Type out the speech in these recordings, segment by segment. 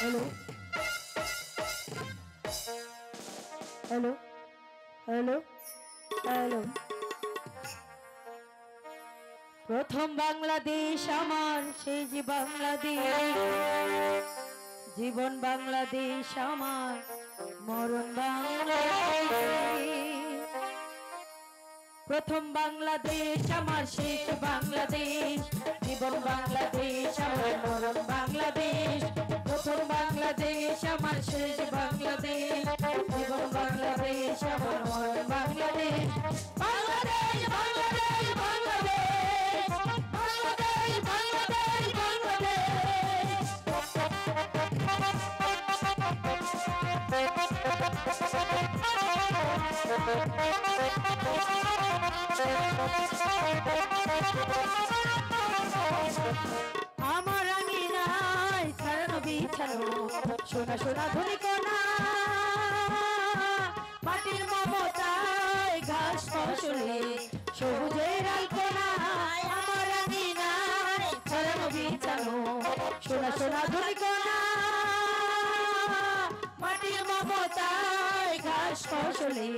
Hello hello hello hello प्रथम बांग्लादेश आमार says Bangladesh जीवन बांग्लादेश आमार मरण बांग्लादेश प्रथम बांग्लादेश आमार शेष बांग्लादेश जीवन बांग्लादेश आमार मरण बांग्लादेश प्रथम बांग्लादेश आमार शेष बांग्लादेश जीवन बांग्लादेश आमार मरण बांग्लादेश बांग्लादेश बांग्लादेश बांग्लादेश बांग्लादेश बांग्लादेश আমার আঙিনায় ছাড়ানো বিছানো সোনা সোনা ধনী কোনা মাটির মমতায় ঘাস ফসলে সবুজের আলপনায় আমার আঙিনায় ছাড়ানো বিছানো সোনা সোনা ধনী কোনা মাটির মমতায় ঘাস ফসলে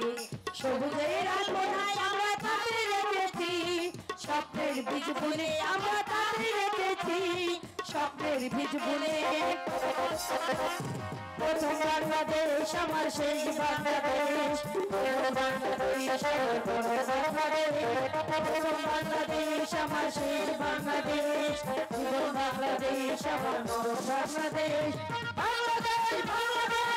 সবুজের আলপনায় আমরা তাদের রেখেছি স্বপ্নের বীজ বুনে আমরা তাদের রেখেছি স্বপ্নের বীজ বুনে প্রথম বাংলাদেশ আমার শেষ বাংলাদেশ বাংলাদেশ প্রথম বাংলাদেশ আমার শেষ বাংলাদেশ জীবন বাংলাদেশ আমার মরণ বাংলাদেশ বাংলাদেশ বাংলাদেশ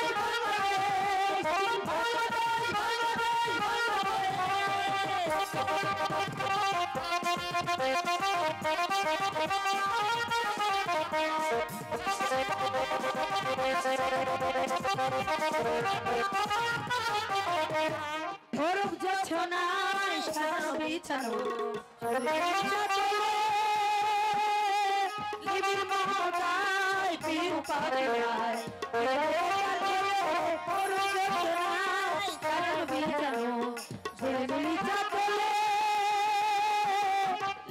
গরব জোছনায় সাজানো বিছানো লিবির মমতায় পীর পাড়ায় গরব জোছনায় সাজানো বিছানো ঝিলমিলি চাপলে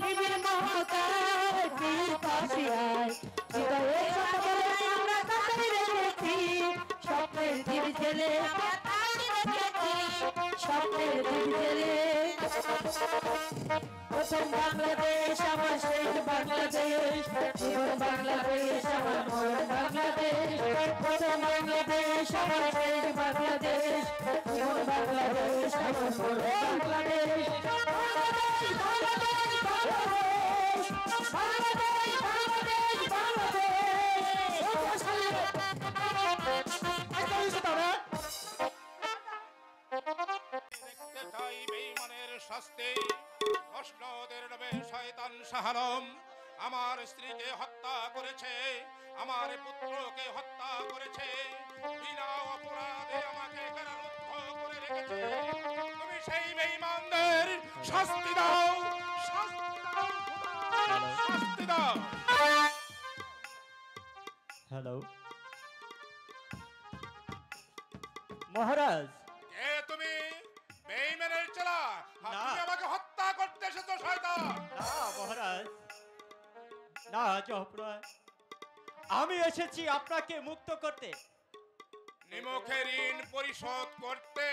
লিবির মমতায় পীর পাশিয়ায় হৃদয়ে সাগরে আমরা তাদের রেখেছি স্বপ্নের দিন ছেলে স্বপ্নের দিন ছেলে প্রথম বাংলাদেশ আমার শেষ বাংলাদেশ জীবন বাংলাদেশ আমার মরণ বাংলাদেশ প্রথম বাংলাদেশ আমার শেষ বাংলাদেশ জীবন বাংলাদেশ আমার মরণ বাংলাদেশ বাংলাদেশ বাংলাদেশ বাংলাদেশ বাংলাদেশ শাস্তি প্রশ্নদের নবে শয়তান শাহানম আমার স্ত্রীকে হত্যা করেছে আমার পুত্রকে হত্যা করেছে বিনা অপরাধে আমাকে কারারুদ্ধ করে রেখেছে তুমি সেই বেঈমানদের শাস্তি দাও শাস্তি দাও শাস্তি দাও হ্যালো মহারাজ কে তুমি বেঈমানের চেলা তুমি আমাকে হত্যা করতে এসেছো শয়তান না মহারাজ না জহপ্রয় আমি এসেছি আপনাকে মুক্ত করতে নিমখের ঋণ পরিশোধ করতে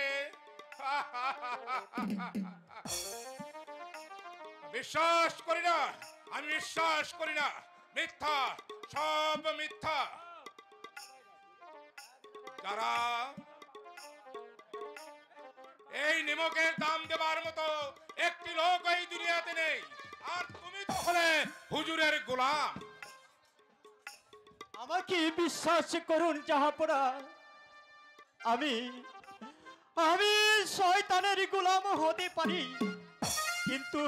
বিশ্বাস করি না আমি বিশ্বাস করি না মিথ্যা সব মিথ্যা যারা এই নিমকের দাম দেবার মতো একটি লোক এই দুনিয়াতে নেই আর তুমি তো হলে হুজুরের গোলাম আমাকে বিশ্বাস করুন জাহাপনা আমি আমি শয়তানের গোলাম হতে পারি কিন্তু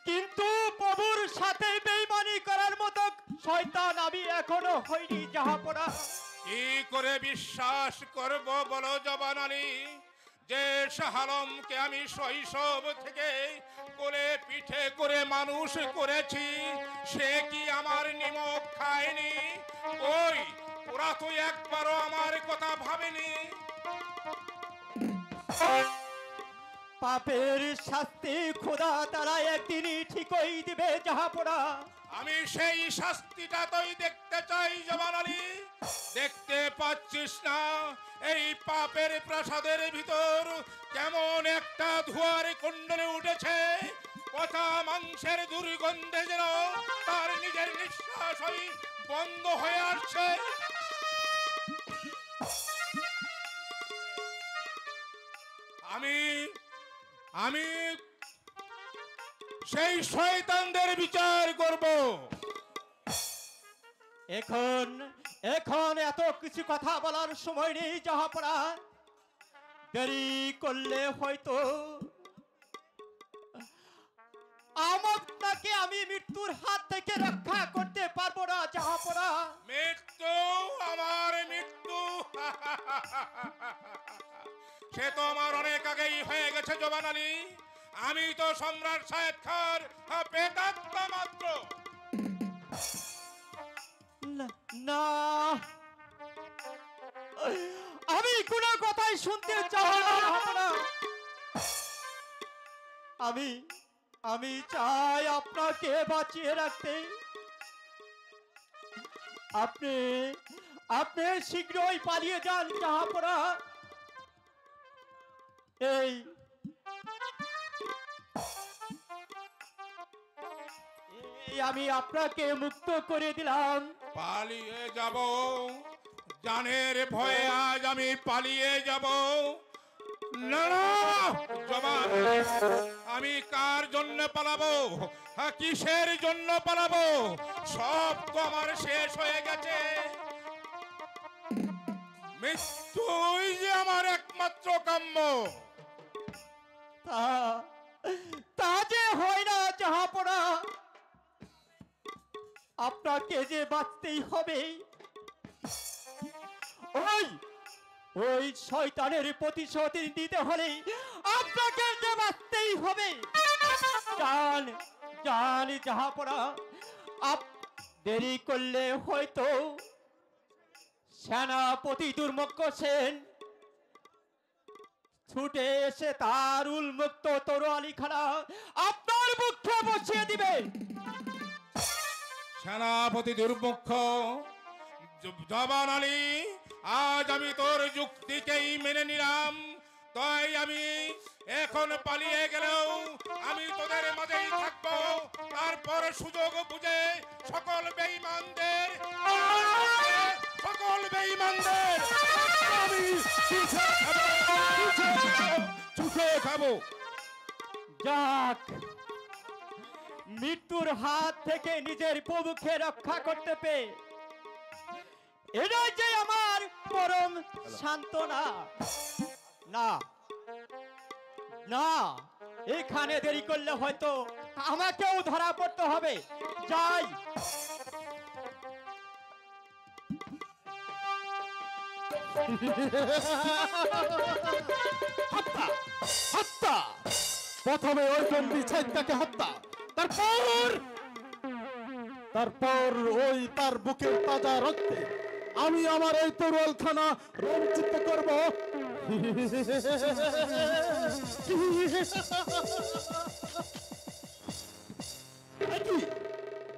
কিন্তু প্রভুর সাথে বেঈমানি করার মতো শয়তান আমি এখনো হইনি জাহাপনা কি করে বিশ্বাস করব বলো জবান আলী যে শাহ আলমকে আমি শৈশব থেকে কোলে পিঠে করে মানুষ করেছি, সে কি আমার নিমক খায়নি? ওই ওরা তো একবারও আমার কথা ভাবেনি। পাপের শাস্তি খোদা তারা একদিনই ঠিকই দিবে জাহাপনা। আমি সেই শাস্তিটা তোই দেখতে চাই জবান আলী। দেখতে পাচ্ছিস না এই পাপের প্রাসাদের ভিতর কেমন একটা ধোঁয়ার কুণ্ডলে উঠেছে? পচা মাংসের দুর্গন্ধে যেন তার নিজের নিঃশ্বাসই বন্ধ হয়ে আসছে। আমি আমি সেই শয়তানদের বিচার করব। এখন এখন এত কিছু কথা বলার সময় নেই জাহাপনা। দেরি করলে হয়তো আপনাকে আমি মৃত্যুর হাত থেকে রক্ষা করতে পারবো না জাহাপনা। মৃত্যু, আমার মৃত্যু সে তো আমার অনেক আগেই হয়ে গেছে জবান আলী। আমি তো সম্রাট সাহেব খার প্রেতাত্মা মাত্র। না, আমি কোনো কথাই শুনতে চাই না জাহাপনা। আমি চাই আপনাকে বাঁচিয়ে রাখতে। আপনি আপনি শীঘ্রই পালিয়ে যান জাহাপনা। এই আমি আপনাকে মুক্ত করে দিলাম। পালিয়ে যাব? জানের ভয়ে আজ আমি পালিয়ে যাব? না না জবান, আমি কার জন্য পালাবো? কিসের জন্য পালাবো? সব তো আমার শেষ হয়ে গেছে। মৃত্যুই যে আমার একমাত্র কাম্য। তা যে হয় না জাহাপনা। আপনাকে যে বাঁচতেই হবে। ওই শয়তানের প্রতিশোধ দিতে হলে আপনাকে যে বাঁচতেই হবে। জান জান জাহাপনা, দেরি করলে হয়তো সেনাপতি দুর্মুখ সেন ছুটে এসে তার উন্মুক্ত তরোয়ালি খানা আপনার মুখে বসিয়ে দিবে। সেনাপতি দুর্মুখ জবান আলী, আজ আমি তোর যুক্তিকেই মেনে নিলাম। তাই আমি এখন পালিয়ে গেলেও আমি তোদের মাঝেই থাকবো। তারপর সুযোগ বুঝে সকল বেঈমানদের আমি চুষে খাবো। যাক, মৃত্যুর হাত থেকে নিজের প্রভুকে রক্ষা করতে পেরে এটাই যে আমার পরম সান্ত্বনা। না না, এখানে দেরি করলে হয়তো আমাকেও ধরা পড়তে হবে। যাই। হত্যা হত্যা, প্রথমে ওই বন্দী ছেদটাকে হত্যা, তারপর ওই তার বুকের তাজা রক্তে আমি আমার এই তরোয়াল খানা রঞ্জিত করব।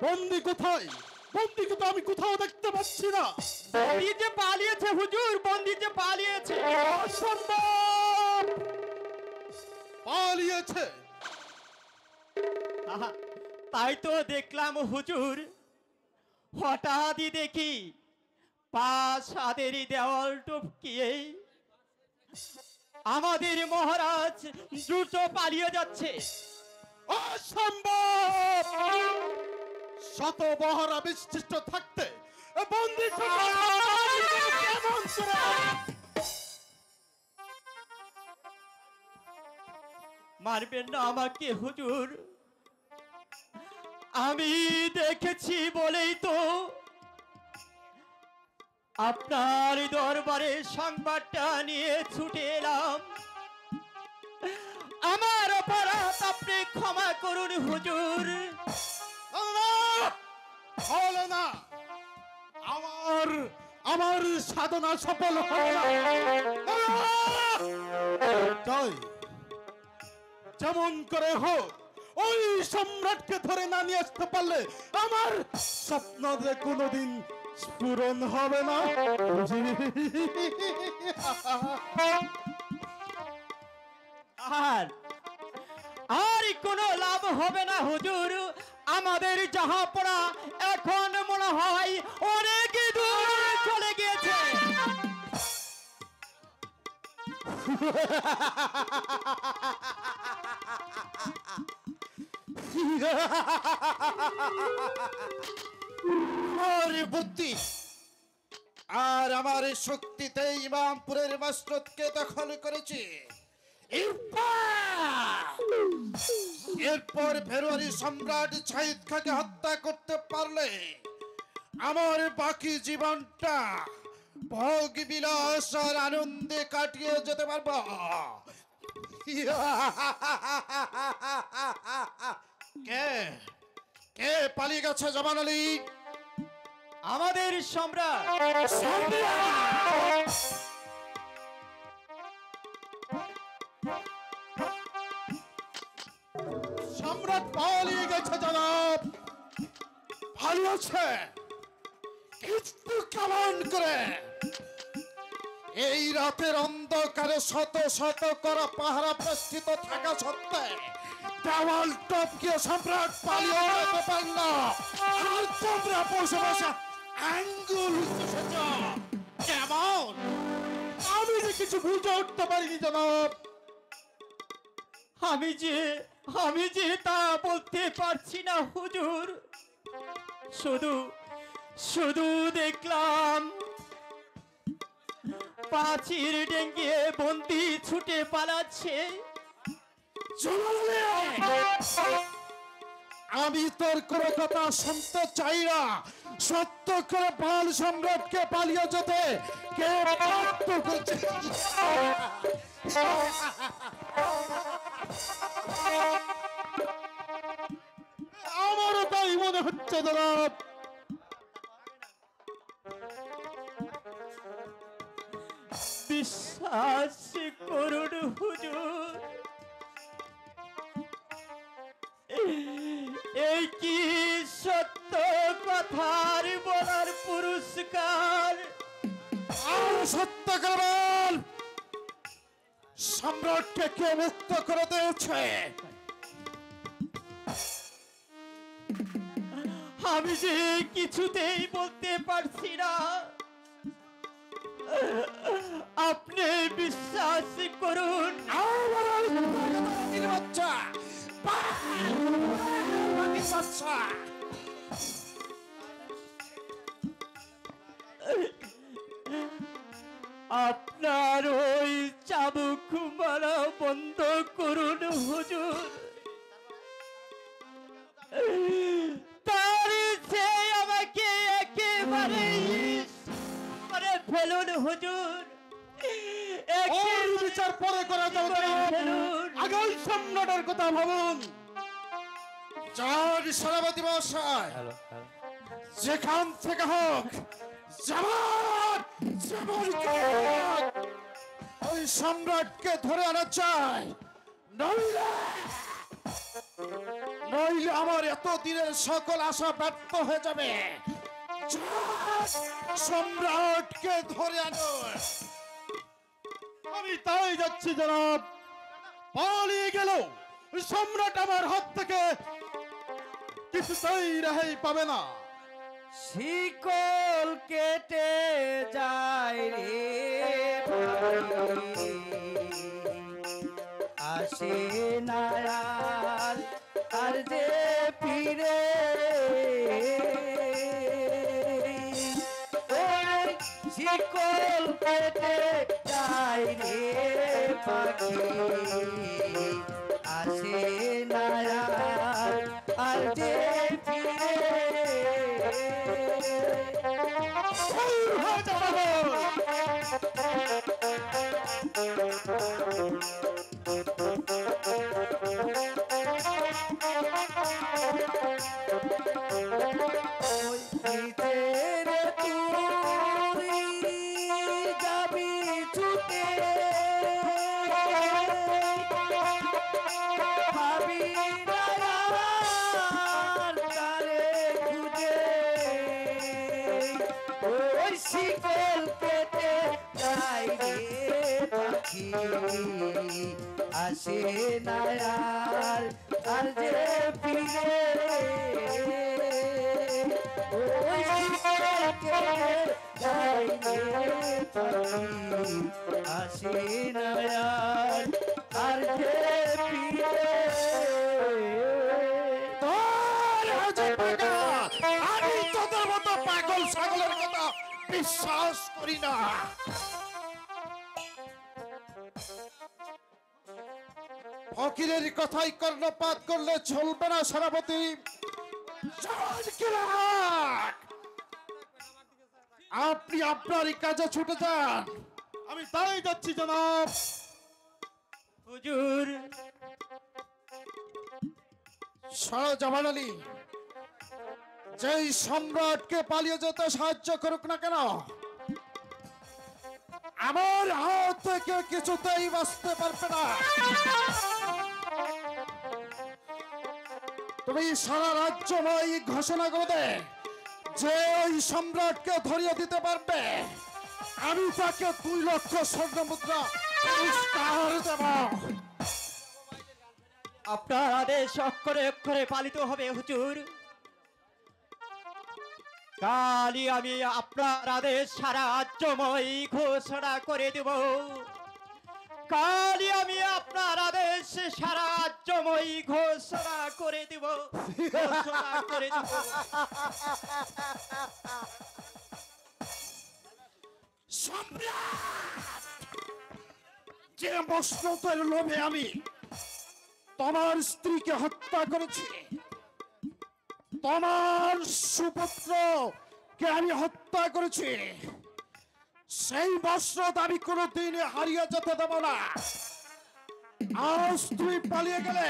বন্দী কোথায়? বন্দীকে তো আমি কোথাও দেখতে পাচ্ছি না। বন্দী যে পালিয়েছে হুজুর, বন্দী যে পালিয়েছে। অসম্ভব! পালিয়েছে? আহা, তাই তো দেখলাম হুজুর। হঠাৎই দেখি প্রাসাদেরই দেওয়াল টপকিয়ে আমাদের মহারাজ দ্রুত পালিয়ে যাচ্ছে। অসম্ভব! শত বহরা বিশিষ্ট থাকতে বন্দী কেমন করে? মারবেন না আমাকে হুজুর, আমি দেখেছি বলেই তো আপনার দরবারে সংবাদটা নিয়ে ছুটে এলাম। আমার অপরাধ আপনি ক্ষমা করুন হুজুর। হলো না, আমার আমার সাধনা সফল হলো না। তাই যেমন করে হোক ওই সম্রাটকে ধরে না নিয়ে আসতে পারলে আমার স্বপ্ন যে কোনোদিন পূরণ হবে না। আর আর কোনো লাভ হবে না হুজুর। আমাদের জাহাপড়া এখন মনে হয় অনেক দূর চলে গিয়েছে। আরে বুদ্ধি আর আমার এই শক্তিতে ইমামপুরের মসজিদকে দখল করেছি। এরপর ফেব্রুয়ারি সম্রাট শাহিদ খাকে হত্যা করতে পারলে আমার বাকি জীবনটা ভোগ বিলাস আর আনন্দে কাটিয়ে যেতে পারবো। কে কে পালিয়ে গেছে জবান আলী? আমাদের সম্রাট। সম্রাট পালিয়ে গেছে জনাব। ভালো আছে কিন্তু কেমন করে? এই রাতের অন্ধকারে শত শত করা পাহারা প্রস্তুত থাকা সত্ত্বে দেওয়াল টপকে সম্রাট পালিয়ে যেতে পারল। আর তোমরা বসে বসে আঙ্গুল চুষেছ। কেমন? আমি যে কিছু বুঝে উঠতে পারিনি জনাব। আমি যে তা বলতে পারছি না হুজুর। শুধু দেখলাম প্রাচীর ডেঙ্গিয়ে বন্দি ছুটে পালাচ্ছে। আমি তোর কোনো কথা শুনতে চাই না। সত্য করে পাল সম্রাটকে পালিয়ে যেতে কে বাধ্য করছে? আমারও তাই মনে হচ্ছে জনাব। বিশ্বাস করুন হুজুর, এই কি সত্য কথার বলার পুরস্কার? আর সত্য করে বল, সম্রাটকে কে মুক্ত করে দিয়েছে? আমি যে কিছুতেই বলতে পারছি না। আপনি বিশ্বাস করুন। বাচ্চা বাচ্চা আপনার ওই চাবুক মারা বন্ধ করুন হুজুর। তার চেয়ে আমাকে একেবারে ফেলুন হুজুর। ওর বিচার পরে করা যাবে না। আগে ওই সম্রাটের কথা ভাবুন। চার সভাপতি মহাশয়, যেখান থেকে হোক ওই সম্রাটকে ধরে আনা চাই। নইলে আমার এত দিনের সকল আশা ব্যর্থ হয়ে যাবে। সম্রাটকে ধরে আনো। আমি তাই যাচ্ছি জনাব। পালিয়ে গেল সম্রাট আমার হাত থেকে কিছুতেই রেহাই পাবে না। শিকল কেটে যায় রে আসে না আর যে ফিরে শিকল কেটে যায় রে পাখি আসে না আর যে ফিরে হয়ে যাবে। আসে না আর যে ফিরে ওই শিকলকে যায় রে পাখি আসে না আর যে ফিরে আমি তোদের মতো পাগল ছাগলের কথা বিশ্বাস করি না। ফকিরের কথাই কর্ণপাত করলে চলবে না সেনাপতি। আপনি আপনারই কাজে ছুটে যান। আমি তাই যাচ্ছি জনাব। হুজুর জামান আলী, যেই সম্রাটকে পালিয়ে যেতে সাহায্য করুক না কেন, আমার হাত থেকে কিছুতেই বাঁচতে পারবে না। তুমি সারা রাজ্যময় ঘোষণা করে দে, যে ওই সম্রাটকে ধরিয়ে দিতে পারবে আমি তাকে 2 লক্ষ স্বর্ণ মুদ্রা পুরস্কার দেব। আপনার আদেশ অক্ষরে অক্ষরে পালিত হবে হুজুর। কালই আমি আপনার আদেশ সারা রাজ্যময় ঘোষণা করে দেব। কালই আমি আপনার আদেশ সারা রাজ্যময় ঘোষণা করে দেব। ঘোষণা করে দেব। যে মসনতের লোভে আমি তোমার স্ত্রীকে হত্যা করেছি, তোমার সুপুত্রকে আমি হত্যা করেছি, সেই মসনদ আমি কোনোদিন হারিয়ে যেতে দেব না। আজ তুমি পালিয়ে গেলে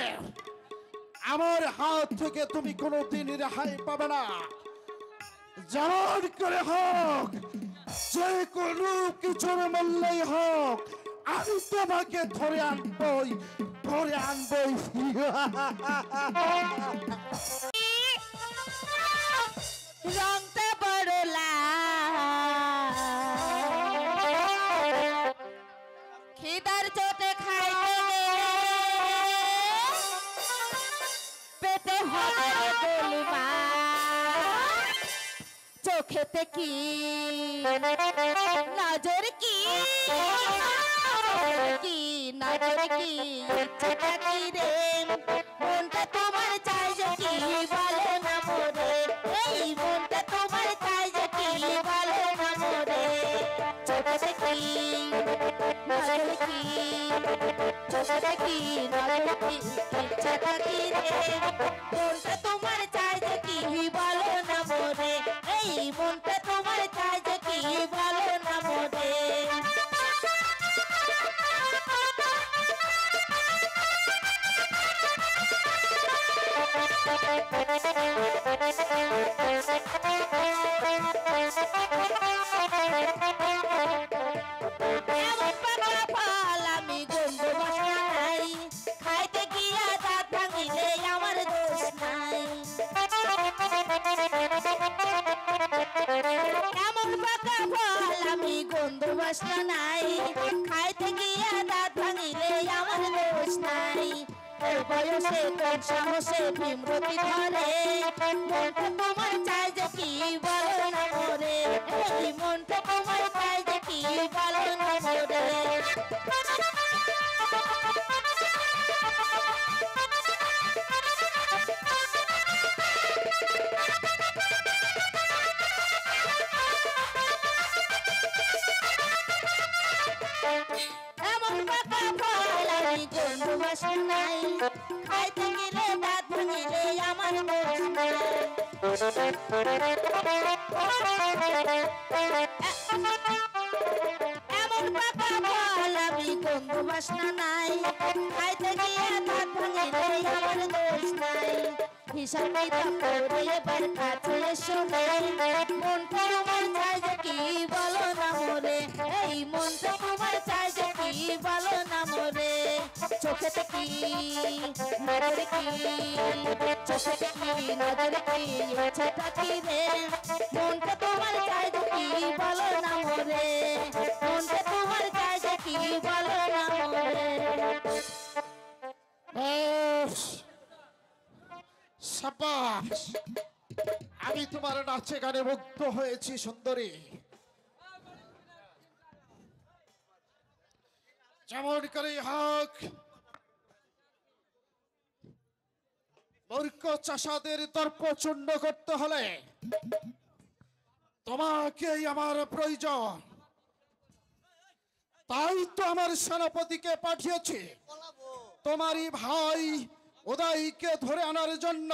আমার হাত থেকে তুমি কোনোদিন রেহাই পাবে না। যেমন করে হোক, যে কোনো কিছুর মূল্যই হোক, আমি তোমাকে ধরে আনবই, ধরে আনবই। রংটা বড় লাল, খিদার চোটে খাইতে পেটে হবে গোলমাল। চোখেতে কি নজর কি নজর কি ইচ্ছেটা কি রে, মনটা তোমার চাই যে কি বলে না মোরে, এই মনটা তোমার চাই যে কি বলে না মোরে। চোখেতে কি নজর কি, চোখেতে কি নজর কি ইচ্ছেটা কি রে, মনটা তোমার চাই যে কি বলে না মোরে, এই মনটা তোমার চাই যে কি বলে না মোরে। এমন পাকা ফল আমি গন্ধ বাসনা নাই, খাইতে গিয়া দাঁত ভাঙিলে আমার দোষ নাই। এমন পাকা ফল আমি গন্ধ বাসনা নাই, খাইতে গিয়া দাঁত ভাঙিলে আমার দোষ নাই। এই বয়সে কোন সাহসে ভীমরতি ধরে, মনটা তোমার চাই যে কি বলো না মোরে, এই মনটা তোমার চাই যে কি বলো না মোরে। এমন পাকা ফল আমি গন্ধ বাসনা নাই, খাইতে গেলে দাঁত ভাঙিলে আমার দোষ নাই। এমন পাকা ফল আমি গন্ধ বাসনা নাই, খাইতে গিয়ে দাঁত ভাঙিলে আমার দোষ নাই। হিসাব কিতাব করে এবার কাছে শোনে, মনটা তোমার চাই যে কি বলো না মোরে, এই মনটা তোমার চাই যে কি বলো না মোরে। চোখেতে কি নজর কি, চোখেতে কি নজর কি ইচ্ছেটা কি রে, মনটা তোমার চাই যে কি বলো না মোরে, মনটা তোমার চাই যে কি বলো না মোরে। বেশ, সাবাস। আমি তোমার নাচে গানে মুগ্ধ হয়েছি সুন্দরী। যেমন করে হোক মূর্খ চাষাদের দর্প চূর্ণ করতে হলে তোমাকেই আমার প্রয়োজন। তাই তো আমার সেনাপতিকে পাঠিয়েছি তোমারই ভাই উদয়কে ধরে আনার জন্য।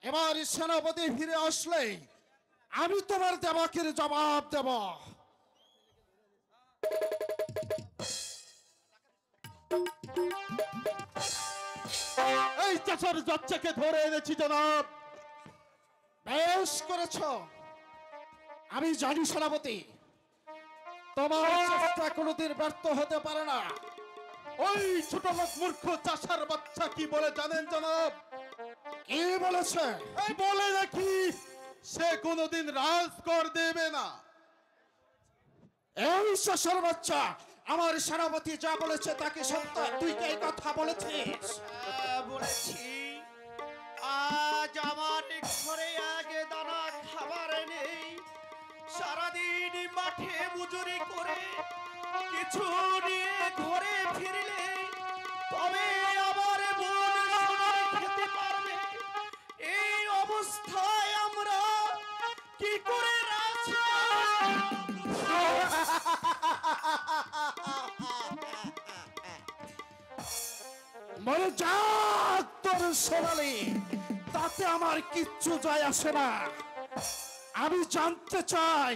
এবার সেনাপতি ফিরে আসলে আমি তোমার দেবাকের জবাব দেব। এই চাচার বাচ্চাকে ধরে এনেছি জনাব। বেশ করেছ। আমি জানি সেনাপতি তোমার চেষ্টা কোনোদিন ব্যর্থ হতে পারে না। ওই ছোট লোক মূর্খ চাষার বাচ্চা কি বলে জানেন জনাব? কি বলেছে? এই বলে নাকি সে কোনোদিন রাজকর দেবে না। এই চাষার বাচ্চা আমার সেনাপতি যা বলেছে তাকে সত্য। তুই কি এই কথা বলেছিস? বলেছি, আজ আমার ঘরে আগে দানা খাবার নেই। সারাদিন মাঠে মজুরি করে কিছু নিয়ে ঘরে ফিরলে তবে আমার মন সোনার খেতে পারবে। এই অবস্থায় আমরা কি করে মরে যাক তোর সোনালি, তাতে আমার কিচ্ছু যায় আসে না। আমি জানতে চাই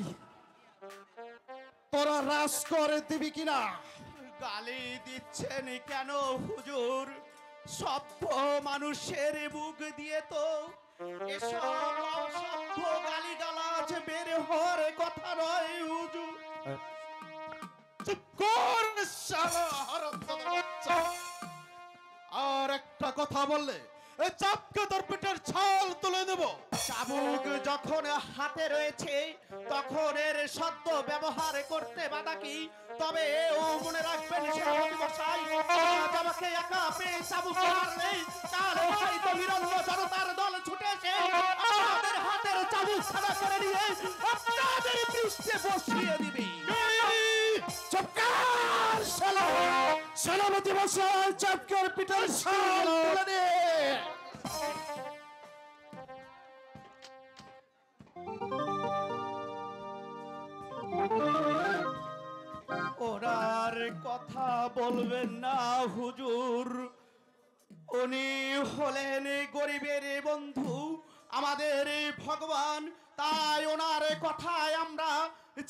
তোরা রাজ করে দিবি কিনা। গালি দিচ্ছেন কেন হুজুর? সভ্য মানুষের মুখ দিয়ে তো এসব অসভ্য গালিগালাজ বের হওয়ার কথা নয় হুজুর। চুপ কর শালা হারামজাদা বাচ্চা। আর একটা কথা বললে এই চাপকে তোর পেটের ছাল তুলে দেব। চাবুক যখন হাতে রয়েছে তখন এর সদ্য ব্যবহার করতে বাধা কি? তবে ও মনে রাখবেন সেনাপতি মশাই, আজ আমাকে একা পেয়ে চাবুক মারলে তার হয়তো বিরন্ন জনতার দল ছুটে এসে আমাদের হাতের চাবুক সাদা করে নিয়ে আপনাদের পৃষ্ঠে বসিয়ে দিবে। চুপকার শালা! সেনাপতি মশাই চাপকের পিঠের ছাল তুলে দে। ওনার কথা বলবেন না হুজুর, উনি হলেন গরিবের বন্ধু, আমাদের ভগবান। তাই ওনার কথায় আমরা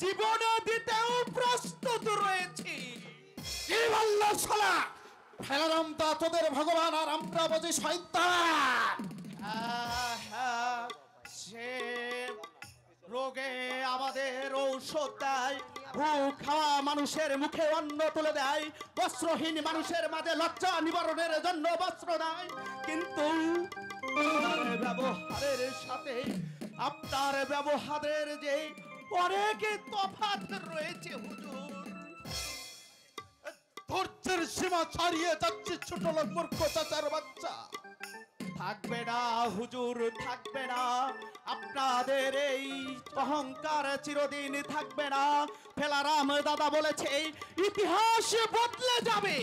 জীবন দিতেও প্রস্তুত রয়েছি। কি বললো শালা? ফেলারাম তা তোদের ভগবান আর আমরা বুঝি শয়তান। হ্যাঁ, সে রোগে আমাদের ঔষধ দেয়, ভুক খাওয়া মানুষের মুখে অন্ন তুলে দেয়, বস্ত্রহীন মানুষের মাঝে লজ্জা নিবারণের জন্য বস্ত্র দেয়। কিন্তু তার ব্যবহারের সাথে আপনার ব্যবহারের যে অনেক তফাৎ রয়েছে হুজুর। ধৈর্যের সীমা ছাড়িয়ে যাচ্ছে ছোট লোক মূর্খ চাচার বাচ্চা। থাকবে না হুজুর, থাকবে না। আপনাদের এই অহংকার চিরদিন থাকবে না। ফেলারাম দাদা বলেছে ইতিহাস বদলে যাবে।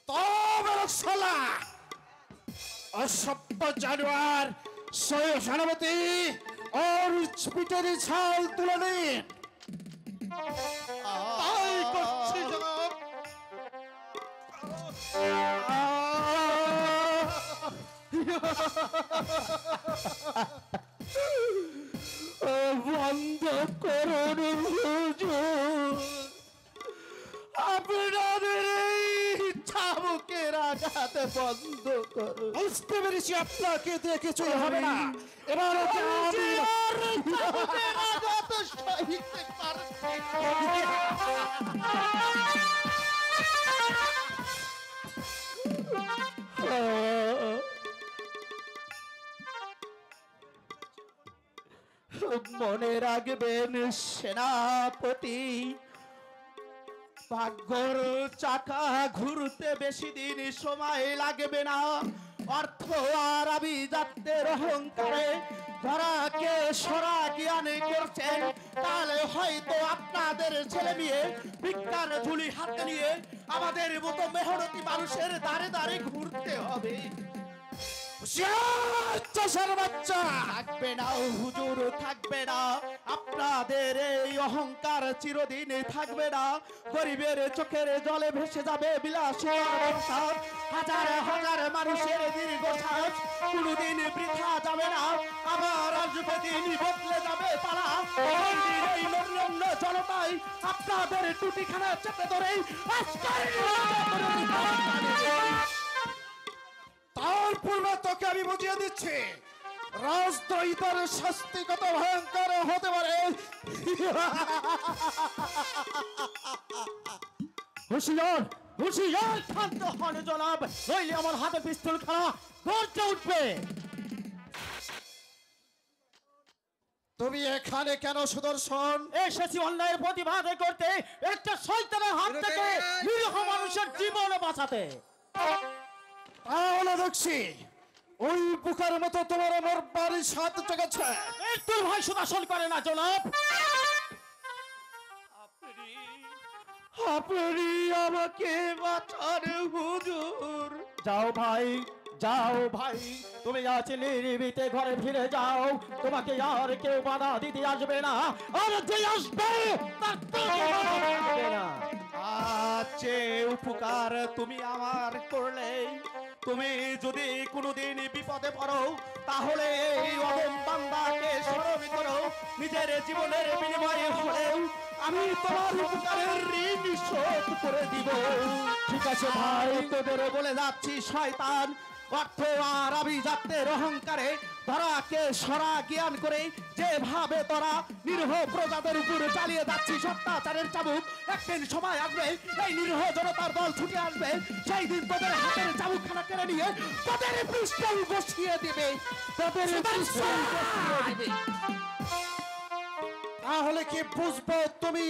তবে শালা অসভ্য জানোয়ার সেনাপতি ওর পিঠের ছাল তুলে নিন। তাই করছি জনাব। বন্ধ করুন হুজুর, আপনাদের এই চাবুকের আঘাত বন্ধ করুন। বুঝতে পেরেছি আপনাকে দিয়ে কিছুই হবে না। এবার ওকে আমি চাবুকের আঘাত সহিতে পারছি মনে রাখবেন সেনাপতি, ভাগ্যর চাকা ঘুরতে বেশি দিন সময় লাগবে না। অর্থ আর আভিজাত্যের অহংকারে ধরাকে সরা জ্ঞানে করছেন, তাহলে হয়তো আপনাদের ছেলে মেয়ে ভিক্ষার ঝুলি হাতে নিয়ে আমাদের মতো মেহনতি মানুষের দ্বারে দ্বারে ঘুরতে হবে। চাষার বাচ্চা থাকবে না হুজুর, থাকবে না। আপনাদের এই অহংকার চিরদিন থাকবে না। গরিবের চোখের জলে ভেসে যাবে বিলাসিতার সংসার। হাজার হাজার মানুষের দীর্ঘশ্বাস কোনোদিন বৃথা যাবে না। আবার আসবে দিন, বদলে যাবে তারা। ওই দিন এই নগ্ন জনতাই আপনাদের টুটিখানা চেপে ধরেই আজকের তার পূর্বে তোকে আমি বুঝিয়ে দিচ্ছি রাজদ্রোহিতার শাস্তি কত ভয়ঙ্কর হতে পারে। হুঁশিয়ার, হুঁশিয়ার, শান্ত হন জনাব, নইলে আমার হাতে পিস্তল খানা গর্জে উঠবে। তুমি এখানে কেন সুদর্শন? এসেছি অন্যায়ের প্রতিবাদ করতে, একটা শয়তানের হাত থেকে নিরীহ মানুষের জীবন বাঁচাতে। তাহলে দেখছি ওই বুকার মতো তোমার আমার বাড়ির সাথ জেগেছে। একটু ভয় সুদাসন করে না জনাব। আপনি আমাকে বাঁচান হুজুর। যাও ভাই, যাও ভাই, তুমি আজ নিরিবিতে ঘরে ফিরে যাও। তোমাকে আর কেউ বাধা দিতে আসবে না, আর যে আসবে তার কাউকে বাধা দিবে না। আজকে উপকার তুমি আমার করলে, তুমি যদি কোনোদিন বিপদে পড়ো তাহলে এই অদম বান্দাকে স্মরণ করো। নিজের জীবনের বিনিময়ে হলেও আমি তোমার উপকারের ঋণ শোধ করে দিব। ঠিক আছে ভাই, তোদের বলে যাচ্ছি শয়তান অর্থ আর আভিজাত্যের অহংকারে ধরাকে সরা জ্ঞান করে যেভাবে তোরা নিরীহ প্রজাদের উপর চালিয়ে যাচ্ছিস অত্যাচারের চাবুক, একদিন সময় আসবে এই নিরীহ জনতার দল ছুটে আসবে। সেই দিন তোদের হাতের চাবুকখানা কেড়ে নিয়ে তোদের পিস্তল বসিয়ে দিবে, তোদের পিস্তল বসিয়ে দিবে। তাহলে কি বুঝবো তুমি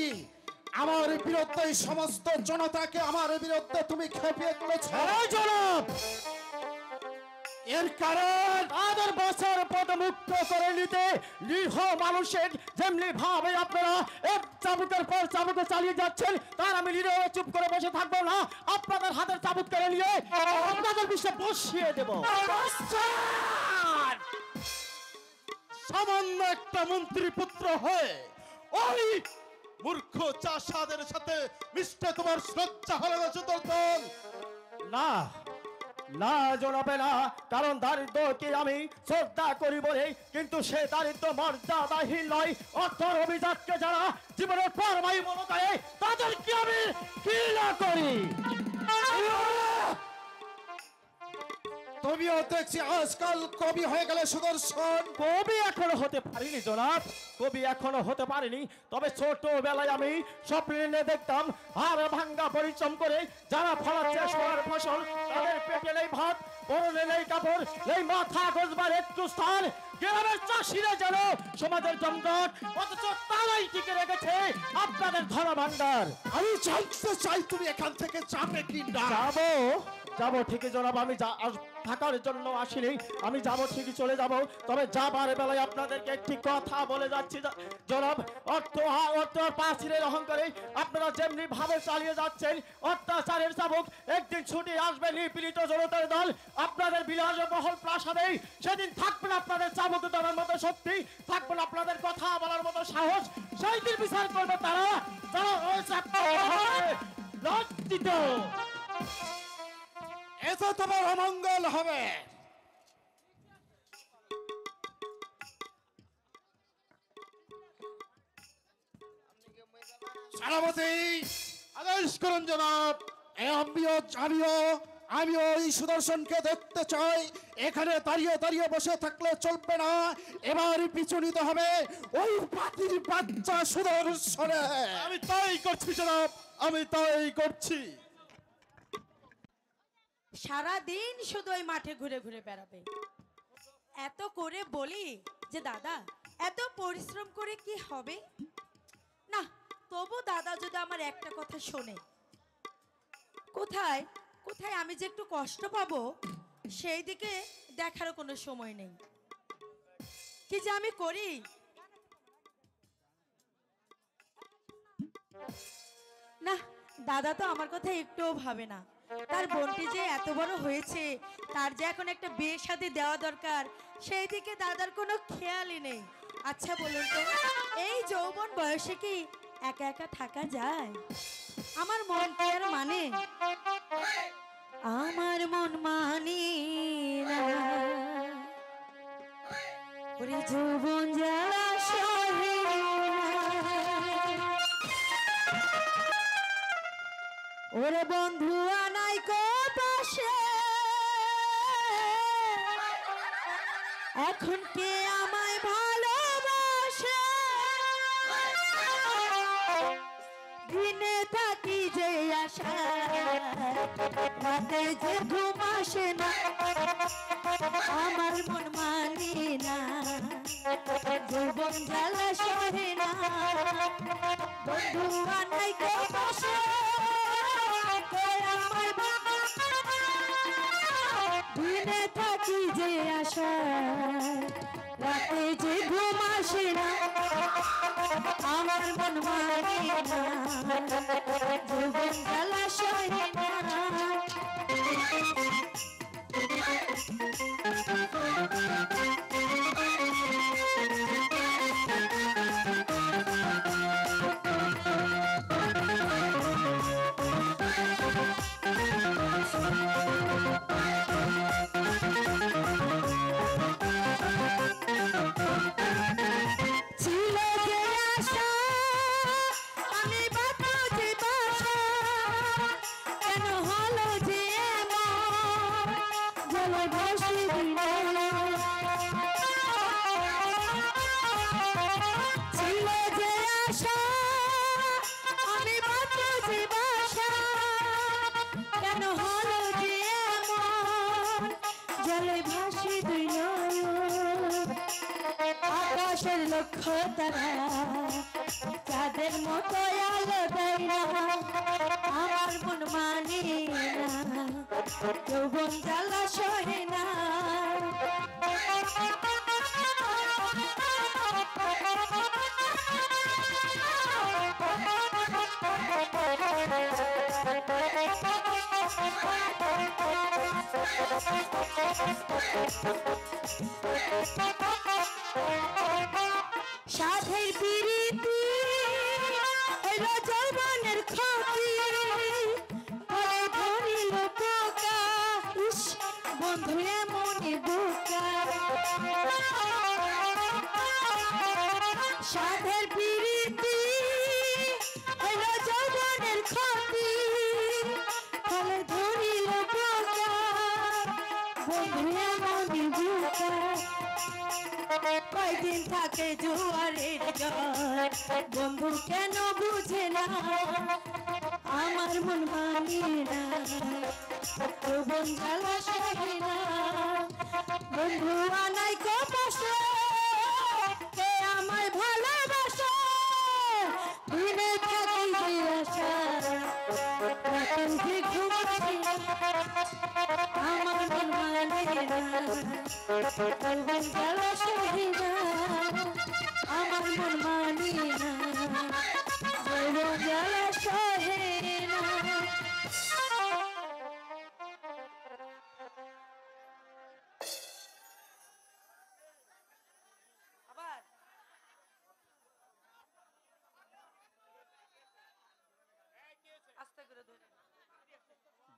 আমার বিরুদ্ধে এই সমস্ত জনতাকে আমার বিরুদ্ধে তুমি খেপিয়ে তুলেছ? জনাব, এর কারণ তাদের বছর পদমুক্ত করে নিতে নিরীহ মানুষের যেমনি ভাবে আপনারা এক চাবুকের পর চাবুকে চালিয়ে যাচ্ছেন, তার আমি নিরীহ চুপ করে বসে থাকবো না। আপনাদের হাতের চাবুক কেড়ে নিয়ে আপনাদের বিষয়ে বসিয়ে দেব। সামান্য একটা মন্ত্রী পুত্র হয়ে ওই মূর্খ চাষাদের সাথে মিশতে তোমার শ্রদ্ধা হলো না সুদর্শন? না না জনাবে না, কারণ দারিদ্রকে আমি শ্রদ্ধা করি বলে, কিন্তু সে দারিদ্র মর্যাদাহীন নয়। অর্থর অভিজাতকে যারা জীবনের পরমাই মনে করে তাদেরকে আমি ঘৃণা করি। তুমিও দেখছি আজকাল কবি হয়ে গেলে সুদর্শন। কবি এখনো হতে পারিনি জনাব, কবি এখনো হতে পারিনি। তবে ছোটবেলায় আমি স্বপ্নে দেখতাম হাড় ভাঙ্গা পরিশ্রম করে যারা ফলাচ্ছে সোনার ফসল, তাদের পেটে নেই ভাত, পরনে নেই কাপড়, নেই মাথা গোজবার একটু স্থান। গ্রামের চাষিরা যেন সমাজের জমজট, অথচ তারাই টিকে রেখেছে আপনাদের ধন ভান্ডার। আমি জানতে চাই তুমি এখান থেকে যাবে কি না? যাবো, যাবো ঠিকই জনাব, আমি থাকার জন্য আসিনি, আমি যাব ঠিকই চলে যাব। তবে যাবার বেলায় আপনাদেরকে একটি কথা বলে যাচ্ছি জনাব, অর্থ পাঁচিলের অহংকারে আপনারা যেমনি ভাবে চালিয়ে যাচ্ছেন অত্যাচারের চাবুক, একদিন ছুটি আসবে নিপীড়িত জনতার দল আপনাদের বিলাসবহুল প্রাসাদে। সেদিন থাকবে না আপনাদের চাবুক ধরার মতো শক্তি, থাকবে না আপনাদের কথা বলার মতো সাহস। সেই দিন বিচার করবে তারা যারা রয়েছে লজ্জিত। এতে তোমার অমঙ্গল হবে। সেনাপতি আদেশ করুন জনাব। আমিও এই সুদর্শনকে দেখতে চাই। এখানে দাঁড়িয়ে দাঁড়িয়ে বসে থাকলে চলবে না, এবার পিছু নিতে হবে ওই পাতির বাচ্চা সুদর্শনে। আমি তাই করছি জনাব, আমি তাই করছি। সারাদিন শুধু ওই মাঠে ঘুরে ঘুরে বেড়াবে। এত করে বলি যে দাদা এত পরিশ্রম করে কি হবে না, তবু দাদা যদি আমার একটা কথা শোনে, কোথায় কোথায় আমি যে একটু কষ্ট পাবো সেই দিকে দেখারও কোনো সময় নেই। কি যে আমি করি। না, দাদা তো আমার কথা একটুও ভাবে না। তার বোনটি যে এত বড় হয়েছে, তার যে এখন একটা বিয়ে শাদী দেওয়া দরকার, সেই দিকে দাদার কোনো খেয়ালই নেই। আচ্ছা বলুন তো, এই যৌবন বয়সে কি একা একা থাকা যায়? আমার মন কি আর মানে? আমার মন মানে না ওরে যৌবন জ্বালা সহে না। ওরে বন্ধু আনাই কো পাশে, এখন কে আমায় ভালোবাসে? দিনে থাকি যে আশা, রাতে যে ঘুম আসে না। আমার মন মানি না যৌবন জ্বালা সহে না। বন্ধু আনাই কো পাশে, দিনে থাকি যে আশা, রাতে যে ঘুম আসে না। আমার মন মানে না যৌবন জ্বালা সহে না। আকাশের লক্ষ্য তারা চাঁদের মতো আলো দেয় না। আমার মন মানে না যৌবন জ্বালা সহে না। সাধের পিরিতি হইল যৌবনের ক্ষতি, পরে ধরিল পোকা। ইস বন্ধুরে মনে বোকা। সাধের পিরিতি হইল যৌবনের ক্ষতি, পরে ধরিল পোকা। বন্ধুরে মনে বোকা। কয়দিন থাকে জোয়ারের জল, বন্ধু কেন বুঝে না। আমার মন মানে না যৌবন জ্বালা সহে না। বন্ধু আনাই কো পাশে, কে আমায় ভালোবাসে? দিনে থাকি যে আশা, রাতে যে ঘুম আসে না। আমার মন মানে না যৌবন জ্বালা সহে না। আমার মন মানে না যৌবন জ্বালা সহে না।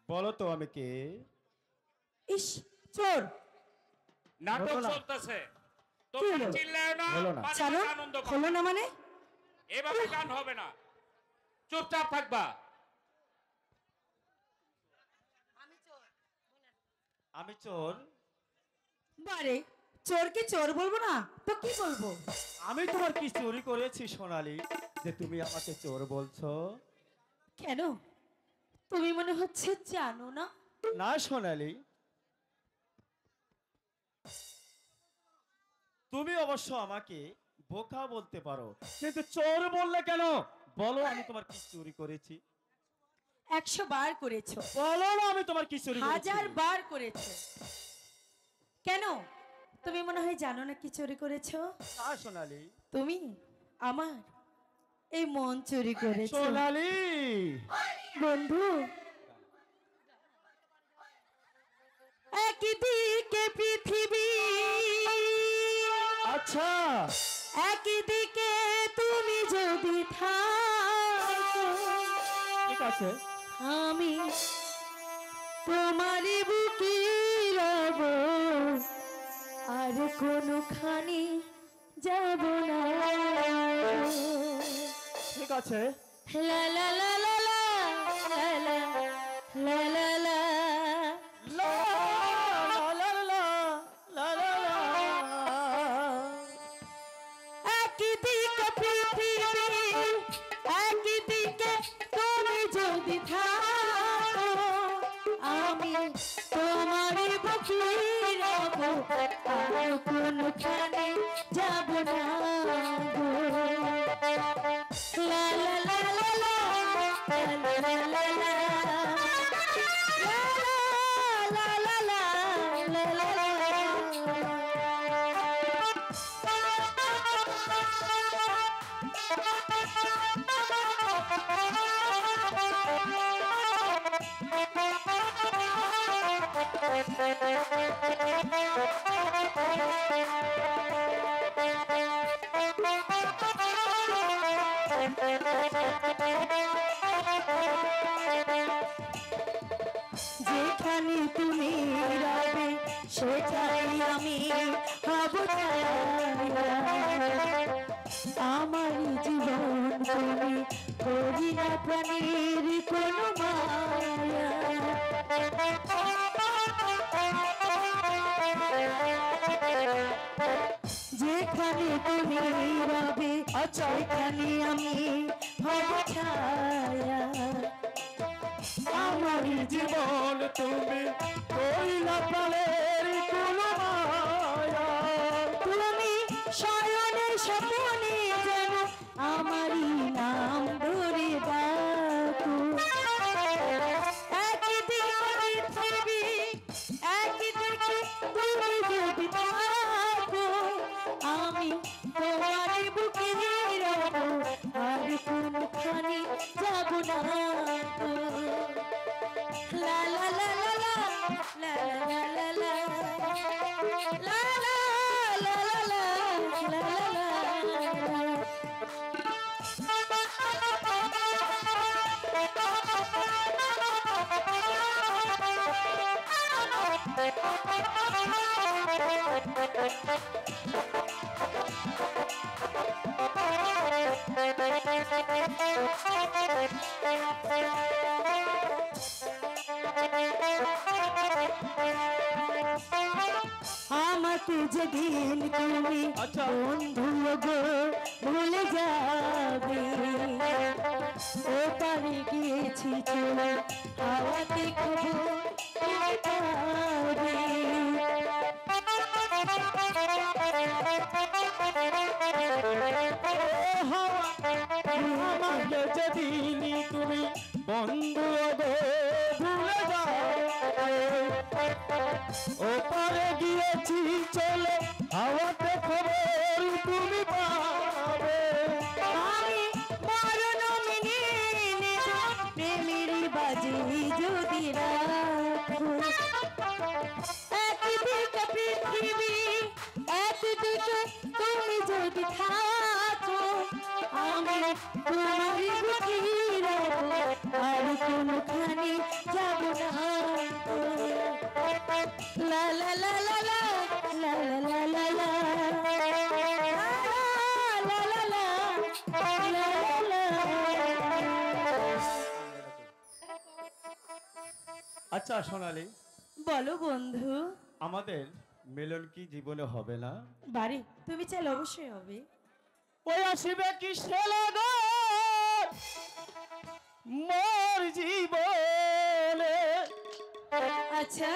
বলো তো আমি কে? ইস চোর! নাটক হলো না। চলতেছে, কি তোমরা হলো? চিল্লাও না, হলো না। মাঝে জানো মাঝে আনন্দ করো। হলো না মানে? এভাবে গান হবে না, চুপচাপ থাকবা। আমি চোর? বারে চোরকে চোর বলবো না তো কি বলবো? আমি তোমার কি চুরি করেছি সোনালি যে তুমি আমাকে চোর বলছো? কেন তুমি মনে হচ্ছে জানো না? না সোনালি, তুমি অবশ্য আমাকে বোকা বলতে পারো, কিন্তু চোর বললে কেন বলো আমি তোমার কি চুরি করেছি? 100 বার করেছো, বলো না আমি তোমার কি চুরি করেছি? 1000 বার করেছো। কেন তুমি মনে হয় জানো না কি চুরি করেছো? না সোনালি। তুমি আমার এই মন চুরি করেছো সোনালি বন্ধু। একদিকে পৃথিবী, আচ্ছা একদিকে তুমি যদি থাকো, ঠিক আছে। আমি তোমারই বুকে রব, আর কোনোখানি যাব না। ঠিক আছে। লা লা লা লা লা লা লা লা লা লা। লা লা লা লা লা লা। একদিকে পৃথিবী, একদিকে তুমি যদি থাকো, আমি তোমারই বুকে রব, আর কোনোখানে যাব না গো। লা লা লা লা লা লা লা লা লা লা লা লা যেখানে তুমি রবে সেখানে আমি হব ছায়া। আমার জীবন তুমি করি না প্রাণীর কোনো মায়া। যেখানে তুমি রবে সেখানে আমি হব ছায়া। আমার জীবন তুমি কইলা প্রাণের কোনো মায়া। তুমি শয়নে স্বপনে যেন আমারই নাম ধরে ডাকো। একদিকে পৃথিবী, একদিকে তুমি যদি থাকো, আমি তোমার বুকে রব, আর কোনোখানি যাব না গো। লা লা লা লা লা লা লা লা লা লা লা লা লা লা লা লা। আমাকে যেদিন তুমি বন্ধু গো ভুলে যাবে, ও পারে গিয়েছি চলে হাওয়াতে খবর পাবে। আমাকে যেদিন তুমি বন্ধু গো ভুলে যাবে, ও পারে গিয়েছি চলে হাওয়াতে খবর তুমি পাবে। আমি মরণ মেনে নেব প্রেমের বাজি যদি রাখো। একদিকে পৃথিবী, একদিকে তুমি যদি থাকো, আমি তোমার বুকে রব, আর কোনোখানি যাব না গো। লা লা লা লা লা লা লা লা লা আচ্ছা সোনালি, বলো বন্ধু। আমাদের মিলন কি জীবনে হবে না? বাড়ি তুমি চাইলে অবশ্যই হবে। ওই আসিবে কি ছেলে গো মোর জীবনে, আচ্ছা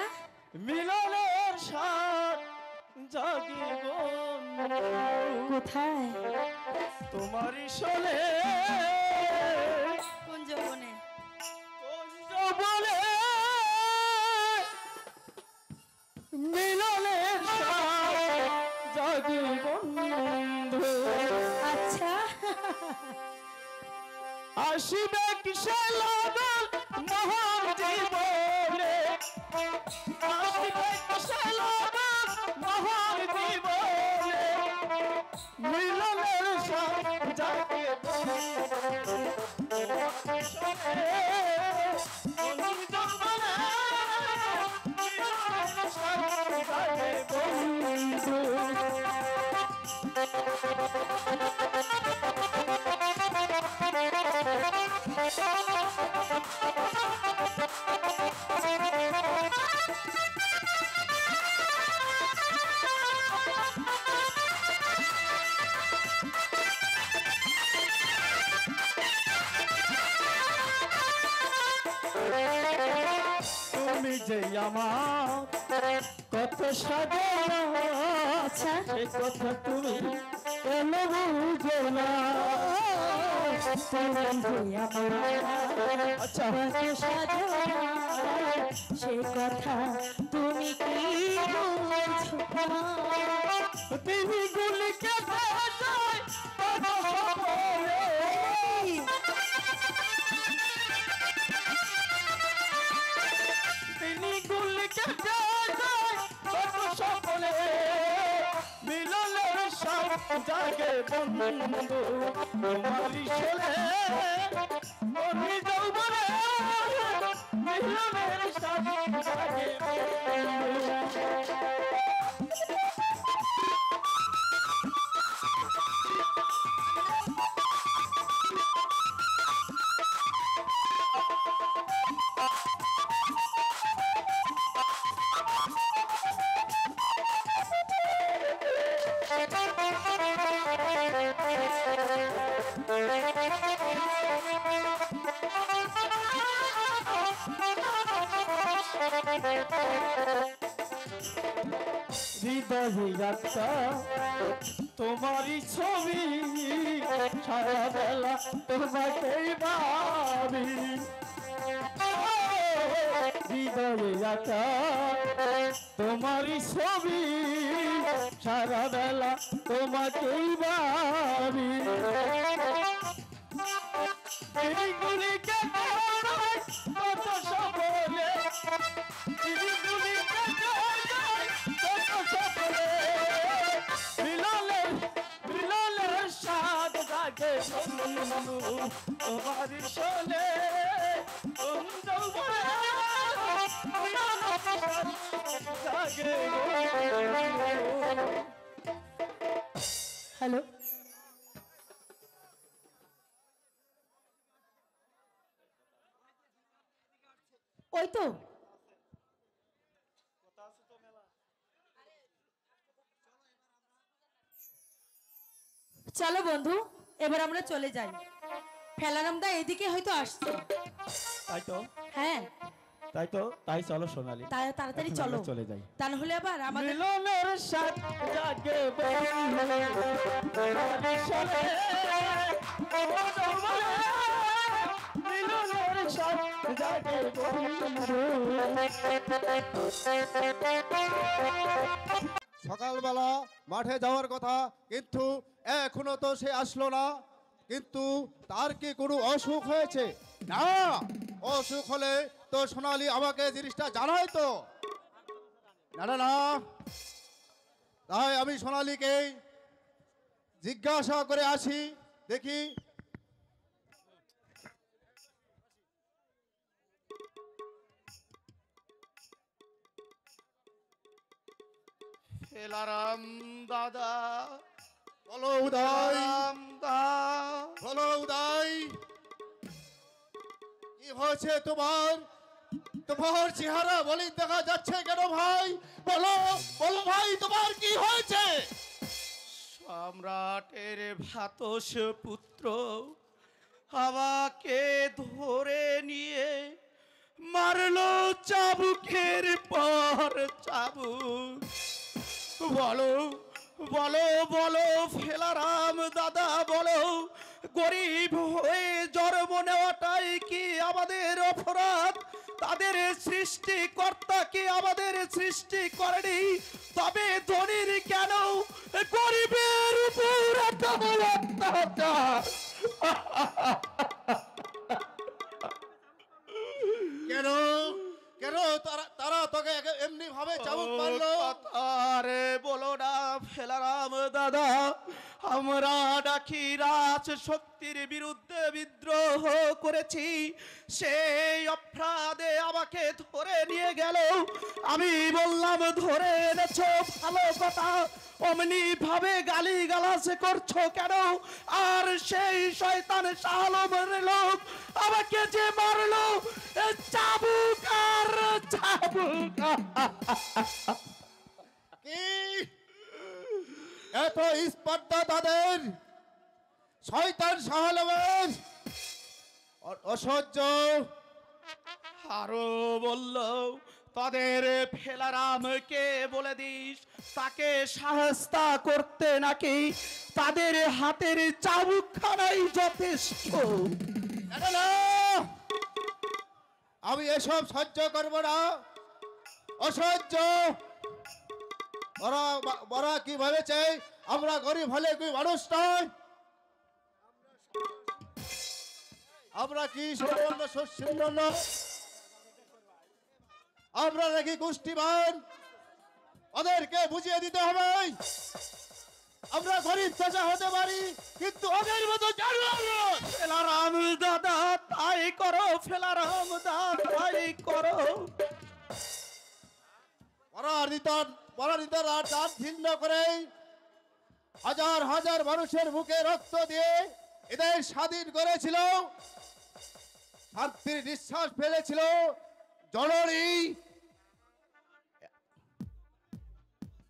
মিলনের সাথ জাগিব কোথায়? তোমারই শোনে আসিবে কিসে লাগল মহান জীবনে, আসিবে কিসে লাগল মহান জীবনে, মিলনের সাথ যাকে বন্ধু জন্মনে, মিলনের সাথ যাকে বন্ধু। তুমি যে আমার কত সাধনা, আচ্ছা সে কথা তুমি কেন বুঝো না? আচ্ছা সে কথা তুমি কি বুঝো না? তিনি গুলিকে যায় কত সপনে, তিনি গুলিকে যায় কত সপনে, মিলনের সব জাগে বন্ধু তোমারই ছেলে, আমি যৌবনে মিলনের সব জাগে বন্ধু। হৃদয়ে একটা তোমারই ছবি, সারা বেলা তোমাকেই ভাবি, হৃদয়ে একটা তোমারই ছবি, সারা বেলা তোমাকেই ভাবি, গুলিকে কত সপনে, গুলিকে কত সপনে, মিলনের স্বাদ জাগে বন্ধু তোমারই শোনে, জাগে। হ্যালো, ওই তো চলো বন্ধু, এবার আমরা চলে যাই। ফেলারামদা এদিকে হয়তো আসছে। তাই তো, হ্যাঁ তাই তো, তাই চলো সোনালি, তাই তাড়াতাড়ি এখন চলো, আমরা চলে যাই। তা না হলে আবার আমাদের মিলনের সাথ জাগে বন্ধু তোমারই শোনে, মিলনের সাথ জাগে বন্ধু। সকালবেলা মাঠে যাওয়ার কথা, কিন্তু এখনো তো সে আসলো না। কিন্তু তার কি কোনো অসুখ হয়েছে? না, অসুখ হলে তো সোনালি আমাকে জিনিসটা জানায় তো। না না না, তাই আমি সোনালিকে জিজ্ঞাসা করে আসি, দেখি। এলারাম দাদা, বলো উদয়, রামদা, বলো উদয়, কি হয়েছে তোমার? তোমার চেহারা বলি দেখা যাচ্ছে কেন ভাই? বলো বলো ভাই, তোমার কি হয়েছে? সম্রাটের ভাতস পুত্র আমাকে ধরে নিয়ে মারলো চাবুকের পর চাবুক। বলো বলো বলো ফেলারাম দাদা, বলো গরিব হয়ে জন্ম নেওয়াটাই কি আমাদের অপরাধ? তাদের সৃষ্টিকর্তা কি আমাদের সৃষ্টি করেনি? তবে ধনীর কেন গরিবের উপর এত বড় অত্যাচার? ফেলারাম দাদা, আমরা ডাকি রাজ শক্তির বিরুদ্ধে বিদ্রোহ করেছি, সেই অপরাধে আমাকে ধরে নিয়ে গেল। আমি বললাম ধরে এনেছো ভালো কথা, অমনি ভাবে গালি গালাজ করছো কেন? আর সেই শয়তান শাহ আলমের লোক আমাকে যে মারলো, এ চাবুক আর চাবুক। কি এত স্পর্ধা তাদের? শয়তান শাহ আলমের অসহ্য। আরো বলল, তাদের ফেলারামকে বলে দিস তাকে সাহস্তা করতে নাকি তাদের হাতের চাবুকখানাই যথেষ্ট। না, না, আমি এসব সহ্য করব না, অসহ্য। ওরা কি ভেবেছে আমরা গরিব হলে কি মানুষ নয়? আমরা কি সুবর্ণ শস্যের জন্য? আমরা নাকি গোষ্ঠীবান? ওদেরকে বুঝিয়ে দিতে হবে আমরা গরিব চাচা হতে পারি, কিন্তু ওদের মতো জানোয়ার নয়। ফেলারাম দাদা তাই করো, ফেলারাম দাদা তাই করো। পরাজিতরা দাঁত ভিন্ন করে হাজার হাজার মানুষের বুকে রক্ত দিয়ে এদের স্বাধীন করেছিল, শান্তির নিঃশ্বাস ফেলেছিল জননী।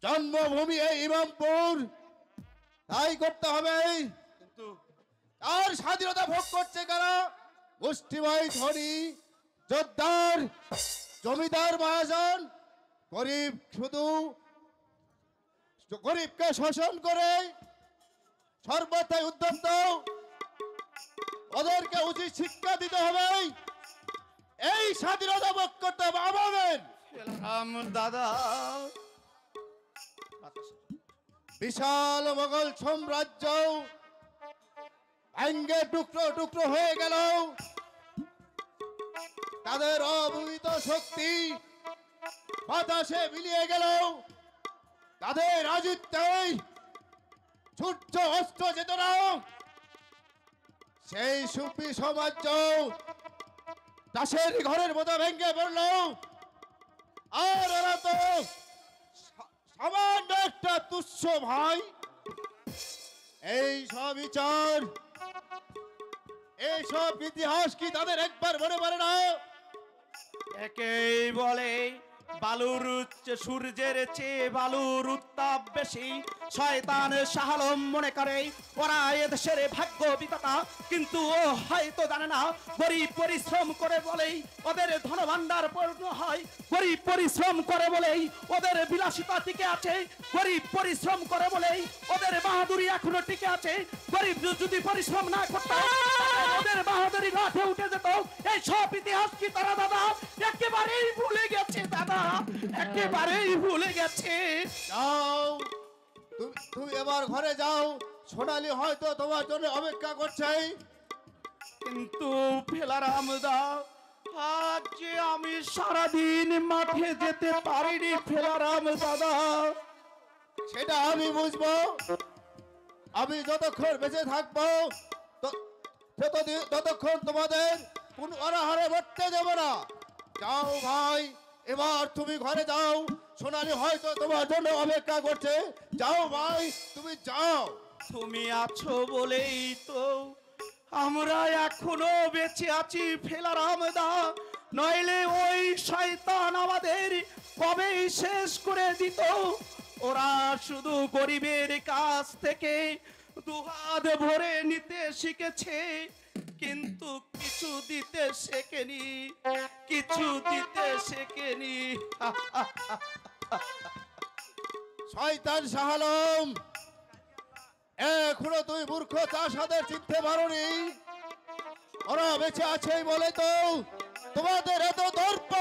জন্মভূমি এই ইমামপুর, তাই করতে হবে। কিন্তু আর স্বাধীনতা ভোগ করছে কারা? মুষ্টিময় ধনী যোদ্ধার, জমিদার মহাজন। গরিব শুধু গরিবকে শোষণ করে সর্বদাই উদ্যন্ত। ওদেরকে উচিত শিক্ষা দিতে হবে, এই স্বাধীনতা ভোগ করতে হবে আমাদের। ফেলারাম দাদা, বিশাল মোগল সাম্রাজ্য ভেঙ্গে টুকরো টুকরো হয়ে গেল। তাদের অবহিত শক্তি বাতাসে মিলিয়ে গেল। তাদের রাজত্বে সূর্য অস্ত যেত না। সেই সুফি সমাজ চাষের ঘরের মতো ভেঙ্গে পড়ল। আর ওরা তো সামান্য একটা তুচ্ছ ভাই। এই সব বিচার, এইসব ইতিহাস কি তাদের একবার মনে পড়ে না? একেই বলে বালুর সূর্যের চেয়ে বালুর উত্তাপ বেশি। শয়তান শাহ আলম মনে করে ওরা এদেশের ভাগ্য বিধাতা, কিন্তু ও হয়তো জানে না গরিব পরিশ্রম করে বলেই ওদের ধনভাণ্ডার পূর্ণ হয়। গরিব পরিশ্রম করে বলেই ওদের বিলাসিতা টিকে আছে। গরিব পরিশ্রম করে বলেই ওদের বাহাদুরি এখনো টিকে আছে। গরিব যদি পরিশ্রম না করতো ওদের বাহাদুরি লাঠে উঠে যেত। এই সব ইতিহাস কি তারা দাদা একেবারেই ভুলে গেছে? দাদা একেবারেই ভুলে গেছে। যাও, তুমি এবার ঘরে যাও। সোনালি হয়তো তোমার জন্য অপেক্ষা করছে। কিন্তু ফেলারাম দা, আজ যে আমি সারাদিন মাঠে যেতে পারিনি ফেলারাম দাদা। সেটা আমি বুঝবো। আমি যতক্ষণ বেঁচে থাকবো ততক্ষণ তোমাদের কোন অনাহারে মরতে দেব না। যাও ভাই, এবার তুমি ঘরে যাও। সোনালি হয়তো তোমার জন্য অপেক্ষা করছে। যাও ভাই, তুমি যাও। তুমি আছো বলেই তো আমরা এখনো বেঁচে আছি ফেলারাম দা, নইলে ওই শয়তান আমাদের কবেই শেষ করে দিত। ওরা শুধু গরিবের কাছ থেকে দুহাত ভরে নিতে শিখেছে, কিন্তু কিছু দিতে শেখেনি, কিছু দিতে শেখেনি। শয়তান শাহ আলম, এখনো তুই মূর্খ চাষাদের চিনতে পারোনি। ওরা বেঁচে আছে বলে তো তোমাদের এত দর্প।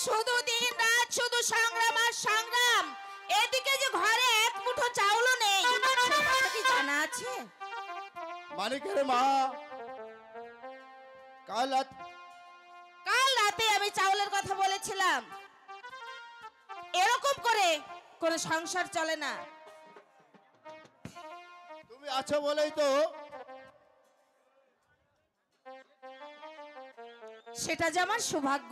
শুধু দিন রাত শুধু সংগ্রাম আর সংগ্রাম। এদিকে যে ঘরে এক মুঠো চাউলও নেই, সে কথা কি জানা আছে? মানিকের মা, কাল কাল রাতে আমি চাউলের কথা বলেছিলাম, রকম করে কোনো সংসার চলে না। তুমি আছো বলেই তো সেটা যে আমার সৌভাগ্য।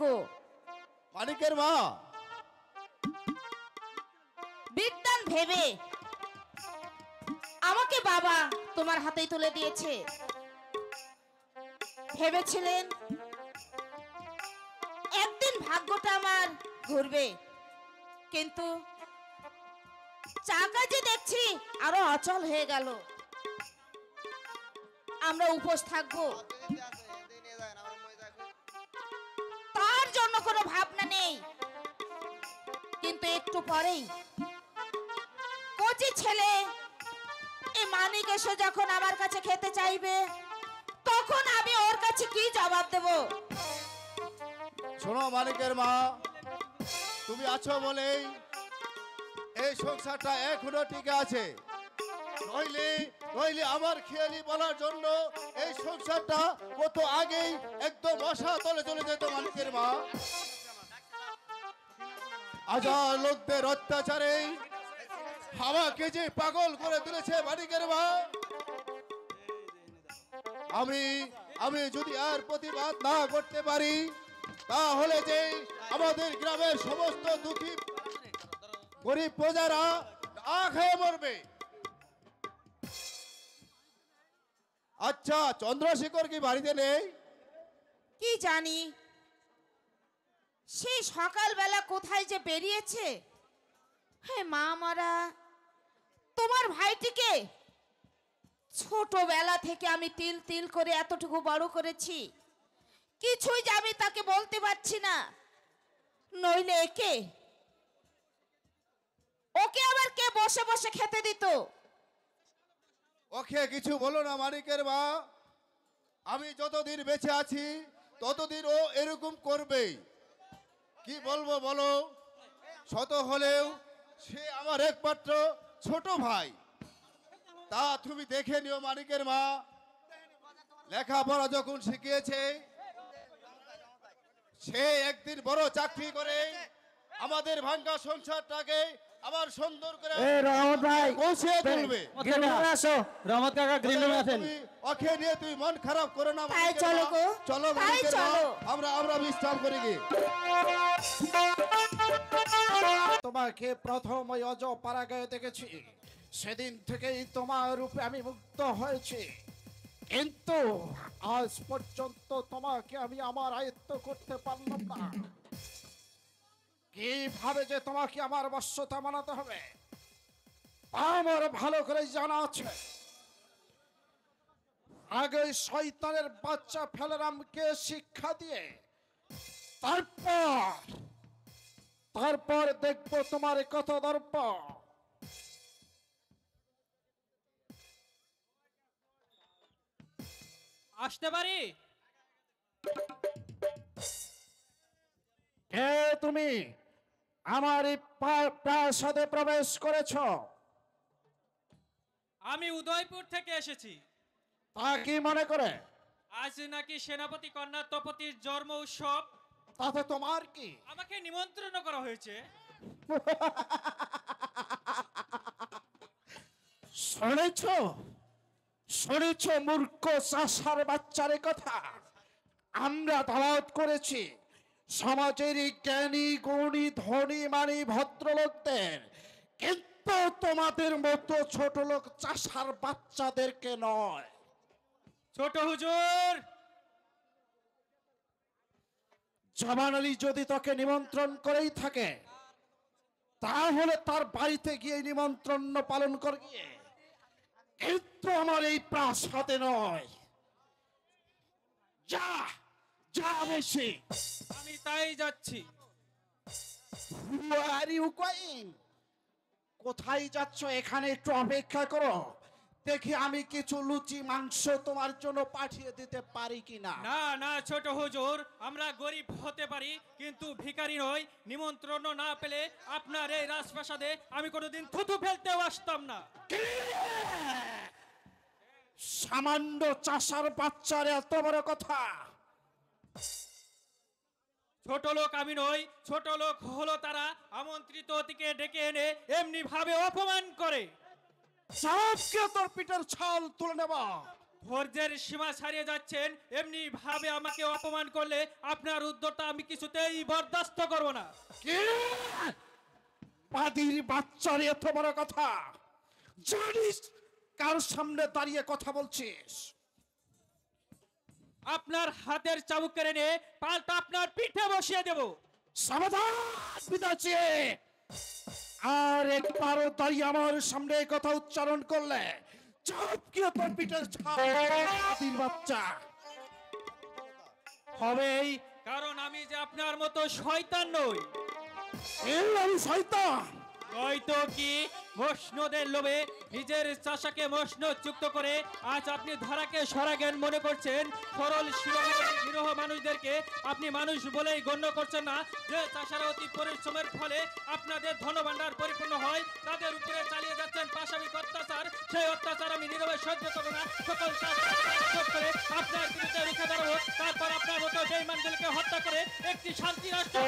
মানিকের মা, বিদ্যান ভেবে আমাকে বাবা তোমার হাতেই তুলে দিয়েছে। ভেবেছিলেন একদিন ভাগ্যটা আমার ঘুরবে, কিন্তু চাকা যে দেখছি আরো অচল হয়ে গেল। আমরা উপোস থাকবো, তার জন্য কোনো ভাবনা নেই। কিন্তু একটু পরেই কচি ছেলে এই মানিক এসে যখন আমার কাছে খেতে চাইবে, তখন আমি ওর কাছে কি জবাব দেব? শোনো মানিকের মা, তুমি আছো বলেই এই সংসারটা এখনো টিকে আছে। নইলে নইলে আমার খেয়ালি বলার জন্য এই সংসারটা কত আগেই একদম বসা তলে চলে যেত মানিকের মা। হাজার লোকদের অত্যাচারে আমাকে যে পাগল করে তুলেছে মানিকের মা, আমি যদি আর প্রতিবাদ না করতে পারি, তাহলে যে আমাদের গ্রামের সমস্ত দুঃখী গরিব প্রজারা না খেয়ে মরবে। আচ্ছা, চন্দ্রশেখর কি বাড়িতে নেই? কি জানি সেই সকালবেলা কোথায় যে বেরিয়েছে। হে মা মারা, তোমার ভাইটিকে ছোটবেলা থেকে আমি তিল তিল করে এতটুকু বড় করেছি, কিছুই যে আমি তাকে বলতে পারছি না। নইলে ওকে আবার কে বসে বসে খেতে দিত? ওকে কিছু বলো না মানিকের মা, আমি যতদিন বেঁচে আছি ততদিন ও এরকম করবেই। কি বলবো বলো, শত হলেও সে আমার একমাত্র ছোট ভাই। তা তুমি দেখে নিও মানিকের মা, লেখাপড়া যখন শিখিয়েছে, সে একদিন বড় চাকরি করে আমাদের ভাঙ্গা সংসারটাকে আবার সুন্দর করে রহমত ভাই পৌঁছিয়ে তুলবে। গ্রিন রুমে আসো, রহমত কাকা গ্রিন রুমে আছেন। তুমি ওকে নিয়ে তুমি মন খারাপ করো না তাই মানিকের চলো মা। গো, চলো তাই মানিকের মা, চলো। আমরা বিশ্রাম করি গিয়ে। তোমাকে প্রথম ওই অজ পাড়াগাঁয়ে দেখেছি, সেদিন থেকেই তোমার রূপে আমি মুগ্ধ হয়েছি। কিন্তু আজ পর্যন্ত তোমাকে আমি আমার আয়ত্ত করতে পারলাম না। কিভাবে যে তোমাকে আমার বশ্যতা মানাতে হবে আমার ভালো করে জানা আছে। আগে শয়তানের বাচ্চা ফেলারামকে শিক্ষা দিয়ে তারপর দেখবো তোমার কত দর্প। আসতে পারি? কে তুমি আমার এই প্রাসাদে প্রবেশ করেছ? আমি উদয়পুর থেকে এসেছি। তা কি মনে করে? আজ নাকি সেনাপতি কন্যা তপতির জন্ম উৎসব, তাতে তোমার কি? আমাকে নিমন্ত্রণ করা হয়েছে। শুনেছ শুনেছ মূর্খ চাষার বাচ্চার কথা? আমরা দাওয়াত করেছি সমাজের জ্ঞানী গুণী ধনী মানি ভদ্রলোকদের, কিন্তু তোমাদের মতো ছোট লোক চাষার বাচ্চাদেরকে নয়। ছোট হুজুর, জবান আলী যদি তোকে নিমন্ত্রণ করেই থাকে, তাহলে তার বাড়িতে গিয়ে নিমন্ত্রণ পালন কর গিয়ে, কিন্তু আমার এই প্রাসাদে নয়। যা যা বেশি। আমি তাই যাচ্ছি। Who are you going? কোথায় যাচ্ছ? এখানে একটু অপেক্ষা করো, দেখি আমি কিছু লুচি মাংস তোমার জন্য পাঠিয়ে দিতে পারি কিনা। না না ছোট হুজুর, আমরা গরিব হতে পারি কিন্তু ভিখারি নই। নিমন্ত্রণ না পেলে আপনার এই রাজপ্রাসাদে আমি কোনোদিন থুতু ফেলতেও আসতাম না। সামান্য চাষার বাচ্চার এত বড় কথা! ছোট লোক আমি নই, ছোট লোক হলো তারা আমন্ত্রিত অতিথিকে ডেকে এনে এমনি ভাবে অপমান করে। সবকে তোর পিঠের ছাল তুলে নেবা। ধৈর্যের সীমা ছাড়িয়ে যাচ্ছেন, এমনি ভাবে আমাকে অপমান করলে আপনার উদ্যোগটা আমি কিছুতেই বরদাস্ত করব না। কি পাদির বাচ্চার এত বড় কথা জানিস? কার সামনে দাঁড়িয়ে কথা বলছিস? আপনার হাতের চাবুক কেড়ে নিয়ে পাল্টা আপনার পিঠে বসিয়ে দেব। সাবধান পিতাজি, আর একবারও দাঁড়িয়ে আমার সামনে এই কথা উচ্চারণ করলে চাপকে তোর পিঠের ছাল পাদির বাচ্চা হবেই, কারণ আমি যে আপনার মতো শয়তান নই। এই আমি শয়তান? হয়তো কি মসনদের লোভে নিজের চাষাকে মসনদ যুক্ত করে আজ আপনি ধরাকে সরাজ্ঞান মনে করছেন। সরল নিরহ মানুষদেরকে আপনি মানুষ বলেই গণ্য করছেন না। যে চাষারা অতি পরিশ্রমের ফলে আপনাদের ধনভাণ্ডার পরিপূর্ণ হয়, তাদের উপরে চালিয়ে যাচ্ছেন পাশাবিক অত্যাচার। সেই অত্যাচার আমি নীরবে সহ্য করব না। সকল চাষ করে আপনার বিরুদ্ধে রুখে দাঁড়াবো। তারপর আপনার মতো বেঈমানদেরকে হত্যা করে একটি শান্তি রাষ্ট্র।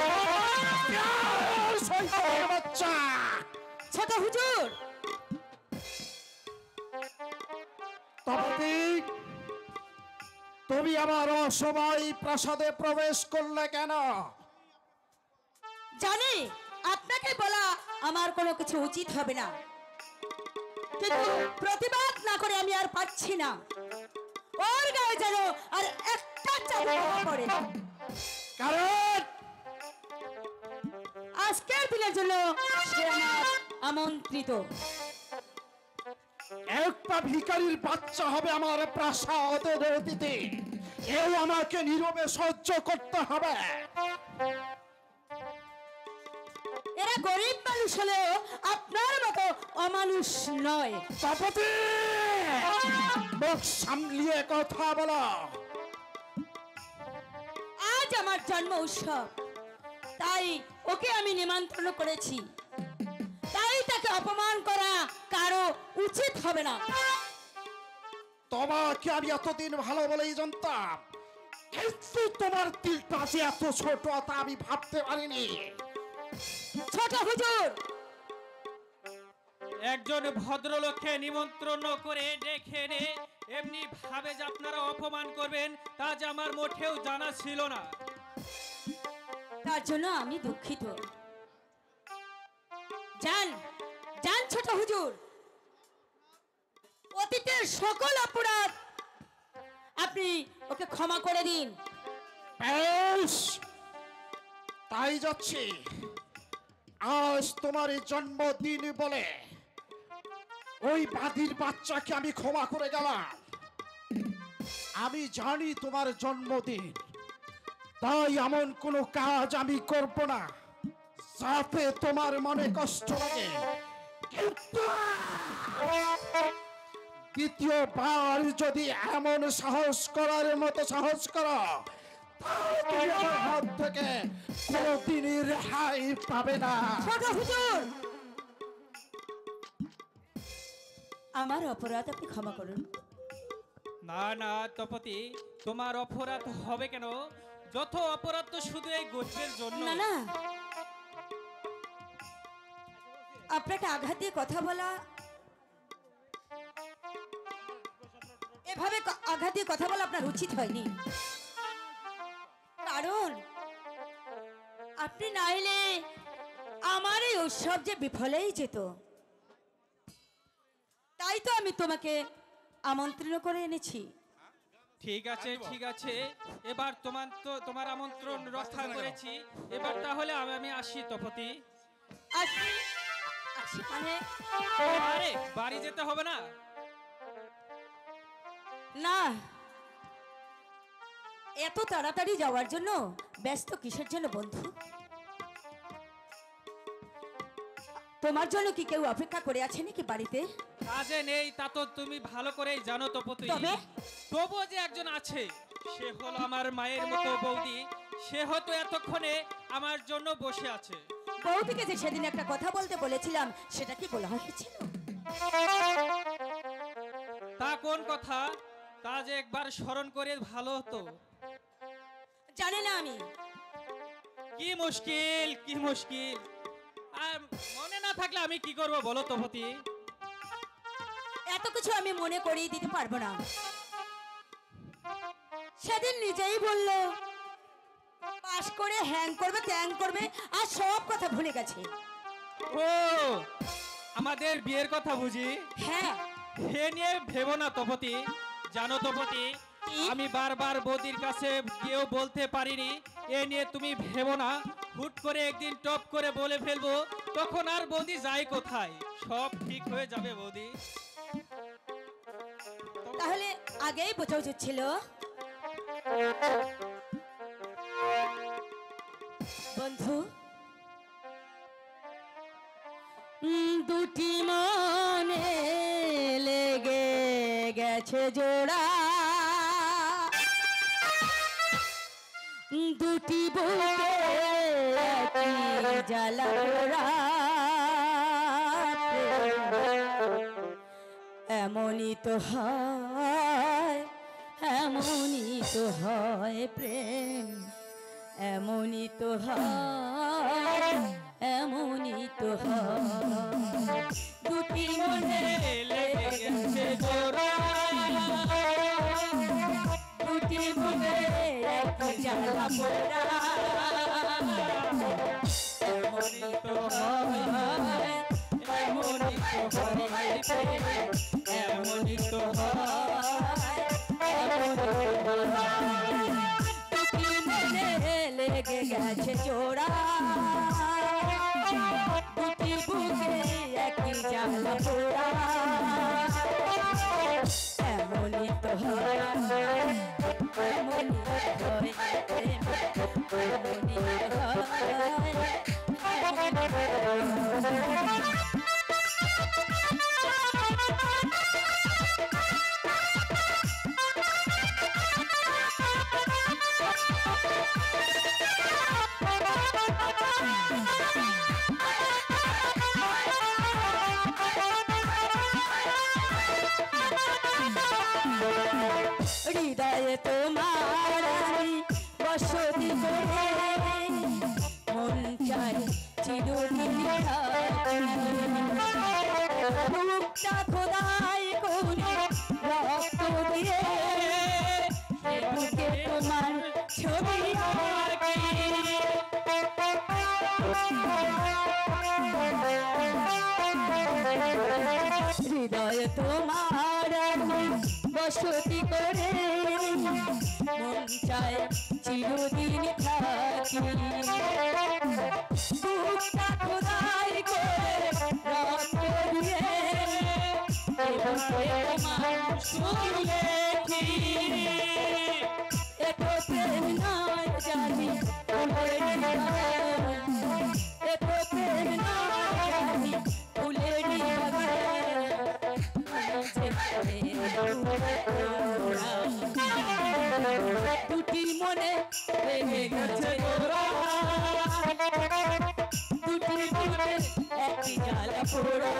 শয়তানের বাচ্চা! ছোট হুজুর, তপতি, তুমি আমার অসময় প্রাসাদে প্রবেশ করলে কেন? জানি আপনাকে বলা আমার কোনো কিছু উচিত হবে না, কিন্তু প্রতিবাদ না করে আমি আর পাচ্ছি না। ওর গায়ে যেন আর একটা চাবুক পড়ে। কারণ আজকের দিনের জন্য সে আমার আমন্ত্রিত। একটা ভিখারির বাচ্চা হবে আমার প্রাসাদের অতিথি, এও আমাকে নীরবে সহ্য করতে হবে। এরা গরিব মানুষ হলেও আপনার মতো অমানুষ নয়। তপতি, মুখ সামলিয়ে কথা বলো। আজ আমার জন্ম উৎসব, তাই ওকে আমি নিমন্ত্রণ করেছি, তাই তাকে অপমান করা কারো উচিত হবে না। তোমাকে আমি এতদিন ভালো বলেই জানতাম, কিন্তু তোমার দিলটা যে এত ছোট তা আমি ভাবতে পারিনি। ছোট হুজুর, একজন ভদ্রলোককে নিমন্ত্রণ করে ডেকে এনে এমনি ভাবে যে আপনারা অপমান করবেন, তা যে আমার মোটেও জানা ছিল না। তার জন্য আমি দুঃখিত। যান যান ছোট হুজুর, অতীতের সকল অপরাধ আপনি ওকে ক্ষমা করে দিন। বেশ, তাই যাচ্ছি। আজ তোমার জন্মদিন বলে ওই বাদির বাচ্চাকে আমি ক্ষমা করে গেলাম। আমি জানি তোমার জন্মদিন, তাই এমন কোনো কাজ আমি করব না যাতে তোমার মনে কষ্ট লাগে। কিন্তু দ্বিতীয়বার যদি এমন সাহস করার মতো সাহস করো, তাহলে তুমি আমার হাত থেকে কোনোদিনই রেহাই পাবে না। ছোট হুজুর, আমার অপরাধ আপনি ক্ষমা করুন। না না তপতি, তোমার অপরাধ হবে কেন? যত অপরাধ তো শুধু এই গরিবের জন্য। না না, আপনাকে আঘাত দিয়ে কথা বলা, এভাবে আঘাত দিয়ে কথা বলা আপনার উচিত হয়নি। কারণ আপনি না এলে আমার এই উৎসব যে বিফলেই যেত। তাই তো আমি তোমাকে আমন্ত্রণ করে এনেছি। ঠিক আছে ঠিক আছে, এবার তোমার আমন্ত্রণ রক্ষা করেছি। এবার তাহলে আমি আসি তপতি। মানে আরে বাড়ি যেতে হবে না? না, এত তাড়াতাড়ি যাওয়ার জন্য ব্যস্ত কিসের জন্য বন্ধু? তোমার জন্য কি কেউ অপেক্ষা করে আছে নাকি বাড়িতে? কাজে নেই তা তো তুমি ভালো করেই জানো তপতি। তবুও যে একজন আছে, সে হলো আমার মায়ের মতো বৌদি। সে হয়তো এতক্ষণে আমার জন্য বসে আছে। বৌদিকে যে সেদিন একটা কথা বলতে বলেছিলাম, সেটা কি বলা হয়েছিল? তা কোন কথা? তা যে একবার স্মরণ করে ভালো হতো। জানি না আমি, কি মুশকিল, কি মুশকিল। আর মনে না থাকলে আমি কি করব বলো তপতি? এত কিছু আমি মনে করিয়ে দিতে পারবো না। সেদিন নিজেই বললো পাস করে হ্যাং করবে ত্যাং করবে আর সব কথা ভুলে গেছে। ও আমাদের বিয়ের কথা বুঝি? হ্যাঁ। এ নিয়ে ভেবো না তপতি। জানো তপতি, আমি বারবার বৌদির কাছে গিয়েও বলতে পারিনি। এ নিয়ে তুমি ভেবো না, হুট করে একদিন টপ করে বলে ফেলবো, তখন আর বৌদি যায় কোথায়? সব ঠিক হয়ে যাবে বৌদি। তাহলে আগেই বোঝা উচিত ছিল। বন্ধু, দুটি মনে লেগে গেছে জোড়া, দুটি বুকে একই জ্বালা পোড়া, এমনই তো হয়, এমনই তো হয় প্রেম, এমনই তো হয়, এমনই তো হয়। দুটি মনে লেগে গেছে জোড়া, দুটি মনে একই জ্বালা পোড়া, এমনই তো হয়, এমনই তো হয় প্রেম, এমনই তো হয়, এমনই তো হয়। দুটি মনে লেগে গেছে জোড়া, দুটি বুকে একই জ্বালা পোড়া, এমনই তো হয়, এমনই তো হয়, এমনই তো হয়, হৃদয়ে তোমার আমি বসতি করে, মন চাই চিরদিন মুখটা খোদাই করে রক্ত দিয়ে, বুকে তোমার ছবি আঁকি, হৃদয়ে তোমার আমি বসতি করে, মন চায় চিরদিন থাকি, বুকটা খোদাই করে রক্ত দিয়ে, তোমার ছবি লেখি, এত প্রেম নয় জানি এত প্রেম নয় জানি ফুলেরই দুটি মনে লেগে গেছে জোড়া, দুটি বুকে একই জ্বালা পোড়া,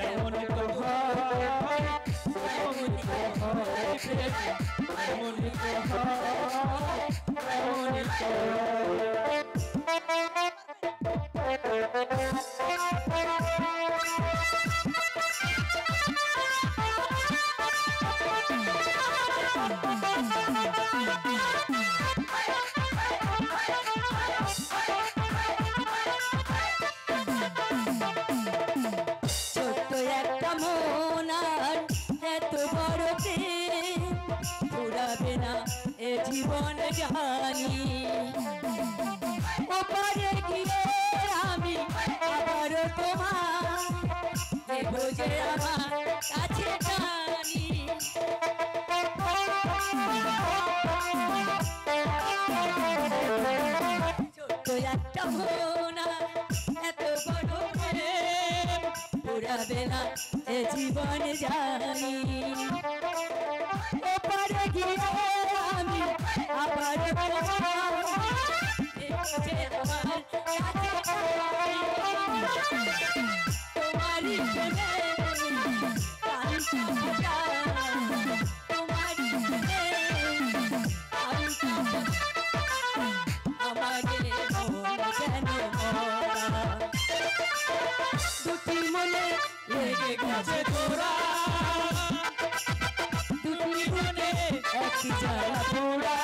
এমনই তো হয়, এমনই তো হয় প্রেম, এমনই তো হয়, এমনই তো হয়। ছোট্ট একটা মন আর এত বড় প্রেম ফুরাবে না এ জীবন জানি, ওপারে গিয়ে আমি আবার তোমার দেব যে আমার কাছে টানি, ছোট্ট একটা মন আর এত বড় প্রেম ফুরাবে না এ জীবন জানি, ওপারে গিয়ে আমি আবার তোমার দেব যে আমার কাছে টানি, তোমারই প্রেমে কান্তা ফোটা, তোমারই প্রেমে কান্তা ফোটা, দুটি মনে লেগে গেছে তোরা, দুটি মনে একই জ্বালা পোড়া।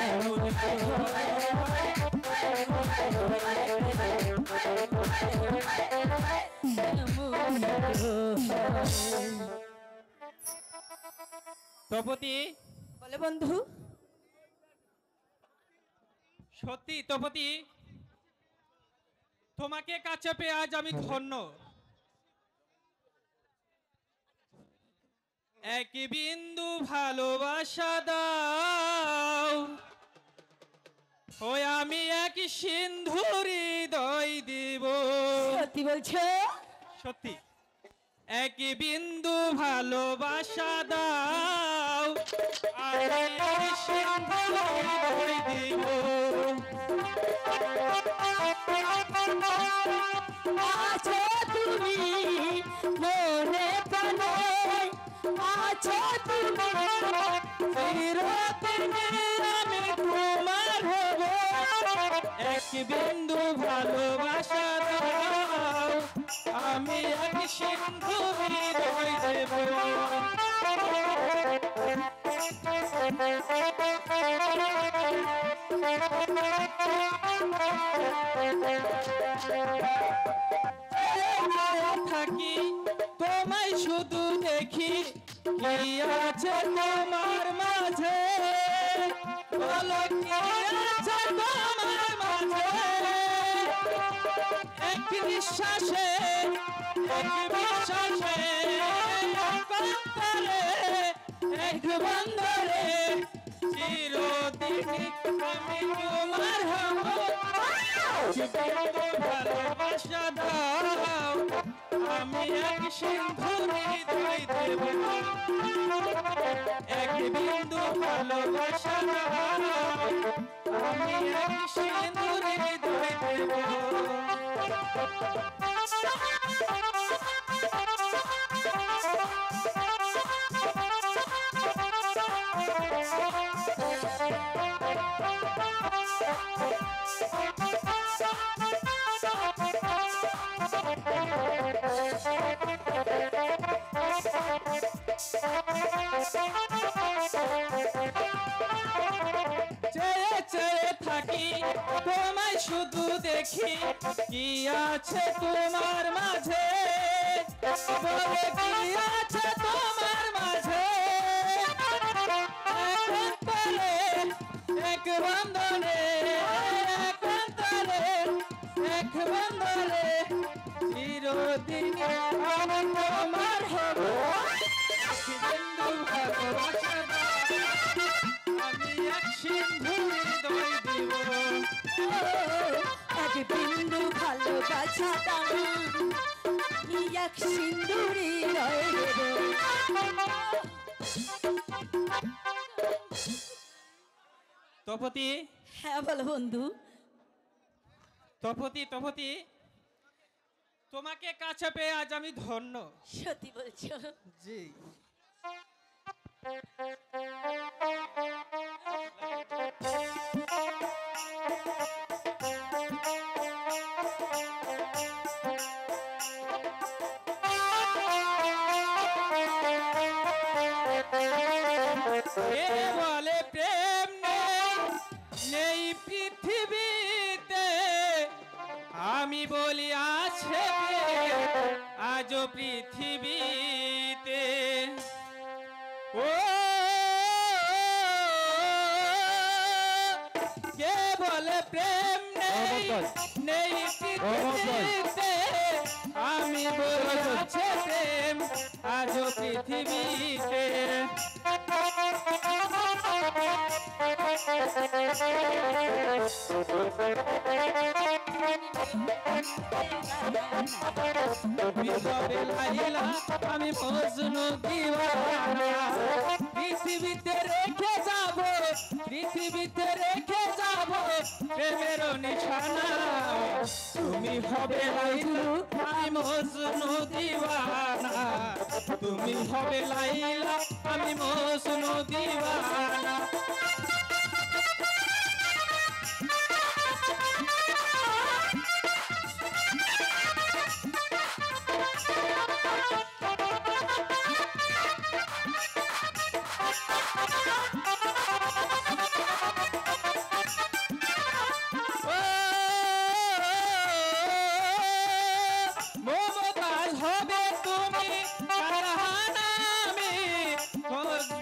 এমন তপতি, বলে বন্ধু। সত্যি তপতি, তোমাকে কাছে পেয়ে আজ আমি ধন্য। এক বিন্দু ভালোবাসা দাও, ওই আমি এক সিন্ধু হৃদয় দিব। সত্যি বলছো? সত্যি। এক বিন্দু ভালোবাসা দাও, আমি এক সিন্ধু হৃদয় দিব। আছো তুমি মনে প্রাণে, আছো তুমি চিরদিন আমি তোমার হব। এক বিন্দু ভালোবাসা দাও, আমি এক সিন্ধু হৃদয় দেব। থাকি তোমায় শুধু দেখি, কি আছে তোমার মাঝে, বলো কি আছে তোমার মাঝে। এক নিঃশ্বাসে, এক বিশ্বাসে, এক অন্তরে, এক বন্ধরে, চিরদিন আমি তোমার হব। ভালোবাসা দাও, আমি এক সিন্ধু হৃদয় দেব। এক বিন্দু ভালোবাসা দাও, আমি এক সিন্ধু হৃদয় দেব। চেয়ে চেয়ে থাকি তোমায় শুধু দেখি, কি আছে তোমার মাঝে, বলে কি আছে তোমার মাঝে। এক অন্তরে, এক বন্ধনে, এক অন্তরে, এক বন্ধনে, চিরদিন আমি তোমার হব। বিন্দু ভালোবাসা দাও, আমি এক সিন্ধু হৃদয় দিব। এক বিন্দু ভালোবাসা দাও, এক সিন্দুর হৃদয় দেব। তপতি, হ্যাঁ বলো বন্ধু। তপতি, তপতি, তোমাকে কাছে পেয়ে আজ আমি ধন্য। সত্যি বলছো? জি। কে বলে প্রেম নেই, নেই পৃথিবীতে, আমি বলি আছে আজও পৃথিবীতে। ও কে বলে প্রেম নেই, নেই পৃথিবীতে, আমি বলি আছে প্রেম আজও পৃথিবীতে। লাইলা আমি মজনু দিওয়ানা, পৃথিবীতে রেখে যাব, পৃথিবীতে রেখে যাব প্রেমের নিশানা। তুমি হবে লাইলু, আমি মজনু দিওয়ানা, তুমি হবে লাইলা, আমি মজনু দিওয়ানা। মমতাজ হবে তুমি সারাহানা আমি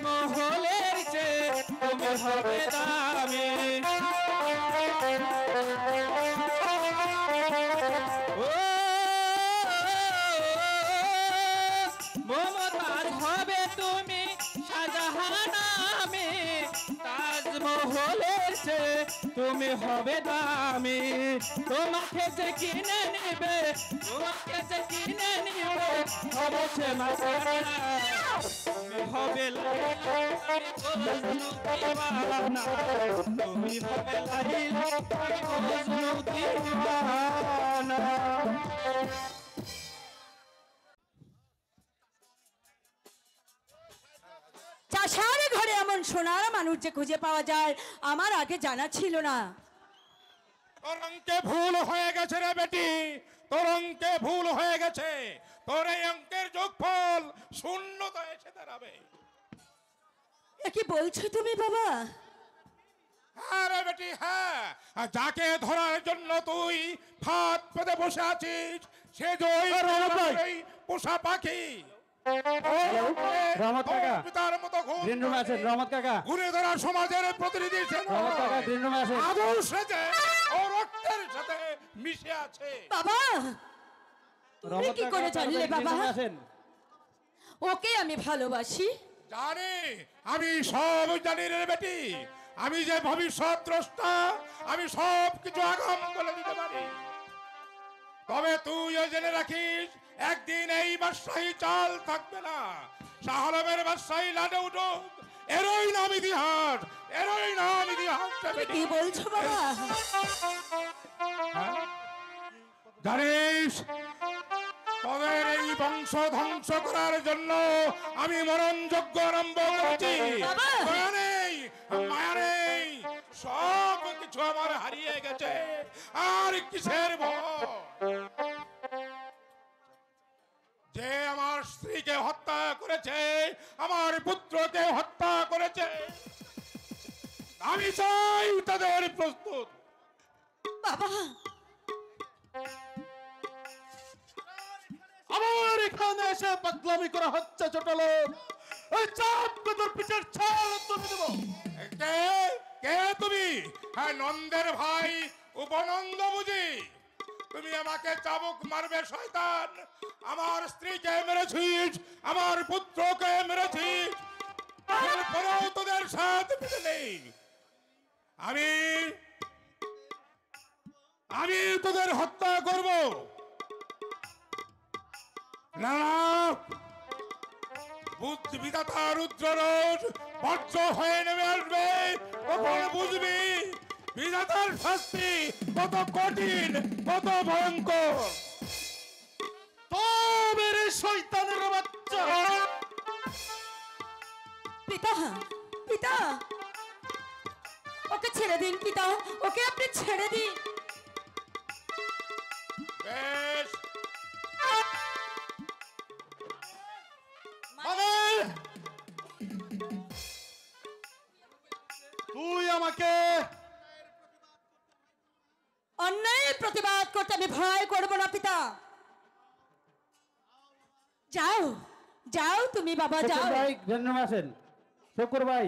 মহলের চেয়ে তুমি হবে দামি মমতাজ হবে তুমি শাহজাহান আমি তাজমহলের চেয়ে তুমি হবে দামি তোমাকে যে কিনে নিবে তোমাকে যে কিনে নিবে হবে সে মাসানা তুমি হবে লাইলা দিওয়ানা তুমি হবে লাইলা দিওয়ানা চাষার ঘরে এমন সোনার মানুষ যে খুঁজে পাওয়া যায় আমার আগে জানা ছিল না। তোর অঙ্কে ভুল হয়ে গেছে রে বেটি, তোর অঙ্কে ভুল হয়ে গেছে। তোর এই অঙ্কের যোগফল শূন্যতা এসে দাঁড়াবে। এ কি বলছো তুমি বাবা? হ্যাঁ রে বেটি হ্যাঁ, আর যাকে ধরার জন্য তুই ফাঁদ পেতে বসে আছিস সে যে ওই পোষা পাখি। রহমত কাকা। ওর পিতার মতো গ্রিন রুমে আছেন রহমত কাকা। ঘুরে ধরা সমাজের প্রতিনিধি সে নয়। রহমত কাকা গ্রিন রুমে আছেন। আদৌ সে যে ওর রক্তের সাথে মিশে আছে। বাবা তুমি কি করে জানলে বাবা আছেন। ওকে আমি ভালোবাসি? জানি, আমি সব জানি রে বেটি। আমি যে ভবিষ্যৎ দ্রষ্টা, আমি সব কিছু আগাম বলে দিতে পারি। তবে তুইও জেনে রাখিস একদিন এই বাদশাহী চাল থাকবে না। শাহ আলমের বাদশাহী লাটে উঠুক, এরই নাম ইতিহাস, এরই নাম ইতিহাস রে বেটি। কি বলছো বাবা? জানিস তোদের এই বংশ ধ্বংস করার জন্য আমি মরণ যজ্ঞ আরম্ভ করেছি। বাবা! দয়া নেই, মায়া নেই, সব কিছু আমার হারিয়ে গেছে। আর কিসের ভয়? যে আমার স্ত্রীকে হত্যা করেছে, আমার পুত্রকে হত্যা করেছে, আমি চাই তাদের প্রস্তুত। বাবা আমার এখানে এসে পাগলামি করা হচ্ছে ছোট লোক। এই চাপ তোর পিছের ছাল তুলে দেব। কে কে তুমি? হ্যাঁ নন্দের ভাই উপনন্দ বুঝি? তুমি আমাকে চাবুক মারবে শয়তান? আমার স্ত্রীকে মেরেছিস, আমার পুত্রকে মেরেছিস, এরপরেও তোদের সাথে পেতে নেই। আমি তোদের হত্যা করব না। বুদ্ধ বিধাতা রুদ্ররোজ বজ্র হয়ে নেমে আসবে, তখন বুঝবি বিধাতার শাস্তি কত কঠিন, কত ভয়ঙ্কর। তবে রে শয়তানের বাচ্চা, পিতা পিতা ওকে ছেড়ে দিন পিতা, ওকে আপনি ছেড়ে দিন। বেশ, মানে তুই আমাকে অন্যায়ের প্রতিবাদ করতে আমি ভয় করব না পিতা। যাও যাও তুমি বাবা যাও। শুকুর ভাই গ্রিন রুমে আছেন। শুকুর ভাই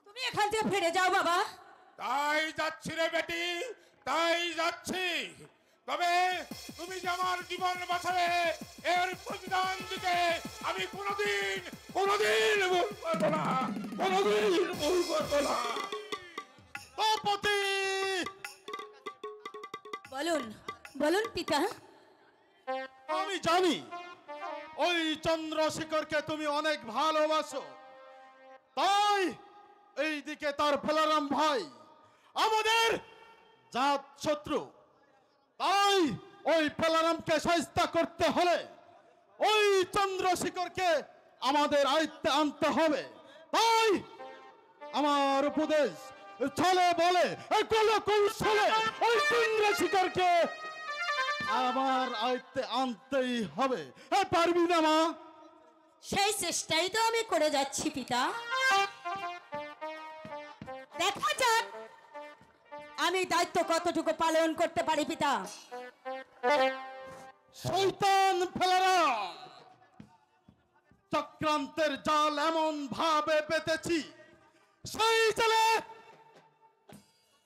তুমি এখান থেকে ফিরে যাও বাবা। তাই যাচ্ছি রে বেটি, তাই যাচ্ছি। তবে তুমি যে আমার জীবন বাঁচাবে এর প্রতিদান দিতে আমি কোনোদিন ভুল করবো না, কোনোদিন ভুল করবো না। তপতি বলুন বলুন পিতা। আমি জানি ওই চন্দ্রশেখরকে তুমি অনেক ভালোবাসো, তাই এইদিকে তার ফেলারাম ভাই আমাদের জাত শত্রু, তাই ওই ফেলারামকে শায়েস্তা করতে হলে ওই চন্দ্রশেখরকে আমাদের আয়ত্তে আনতে হবে। তাই আমার উপদেশ ছলে বলে কৌশলে ওই চন্দ্রশেখরকে আমার আয়ত্তে আনতেই হবে। পারবি না মা? সেই চেষ্টাই তো আমি করে যাচ্ছি পিতা। দেখা যাক আমি দায়িত্ব কতটুকু পালন করতে পারি পিতা। শয়তান ফেলারা, চক্রান্তের জাল এমন ভাবে পেতেছি, সেই জালে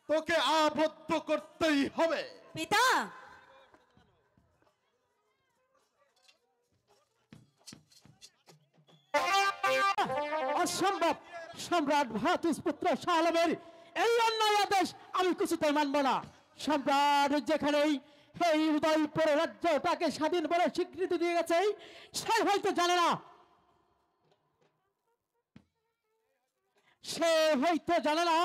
তোকে আবদ্ধ করতেই হবে। পিতা, অসম্ভব। সম্রাট ভাতুস পুত্র শালমের এই অন্যায় আদেশ আমি কিছুতেই মানব না। সম্রাট যেখানেই এই উদয়পুর রাজ্যটাকে স্বাধীন বলে স্বীকৃতি দিয়ে গেছে, সে হয়তো জানে না, সে হয়তো জানে না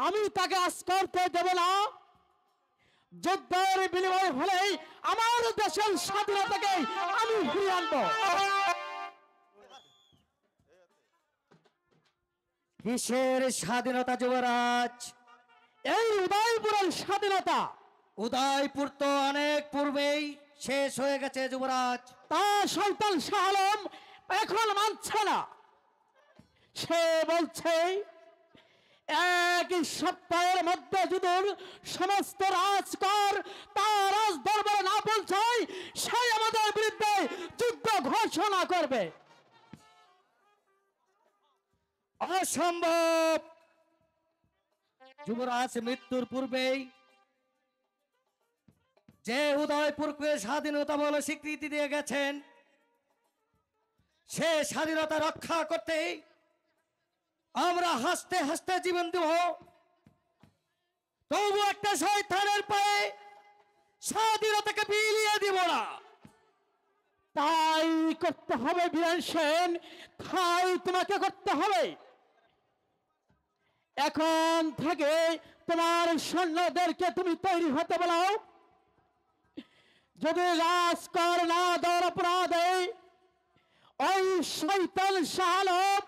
আমি তাকে আজ করতে দেব না। যুদ্ধের বিনিময় হলেই আমার দেশের স্বাধীনতাকে আমি ফিরিয়ে আনবো। কিসের স্বাধীনতা যুবরাজ? এই উদয়পুরের স্বাধীনতা। উদয়পুর তো অনেক পূর্বেই শেষ হয়ে গেছে যুবরাজ। তা সুলতান শাহ আলম এখন মানছে না। সে বলছে এক সপ্তাহের মধ্যে যদি সমস্ত রাজকর তার রাজ দরবারে না পৌঁছায়, সে আমাদের বিরুদ্ধে যুদ্ধ ঘোষণা করবে। অসম্ভব। যুবরাজ মৃত্যুর পূর্বেই যে উদয়পুরকে স্বাধীনতা বলে স্বীকৃতি দিয়ে গেছেন, সে স্বাধীনতা রক্ষা করতে আমরা হাসতে হাসতে জীবন দেব, তবু একটা শয়তানের পায়ে স্বাধীনতাকে বিলিয়ে দিব না। তাই করতে হবে বীরেন সেন, তাই তোমাকে করতে হবে। এখন থেকে তোমার সৈন্যদেরকে তুমি তৈরি হতে বলো। যদি রাজকর না দেওয়ার অপরাধে ওই শয়তান শাহ আলম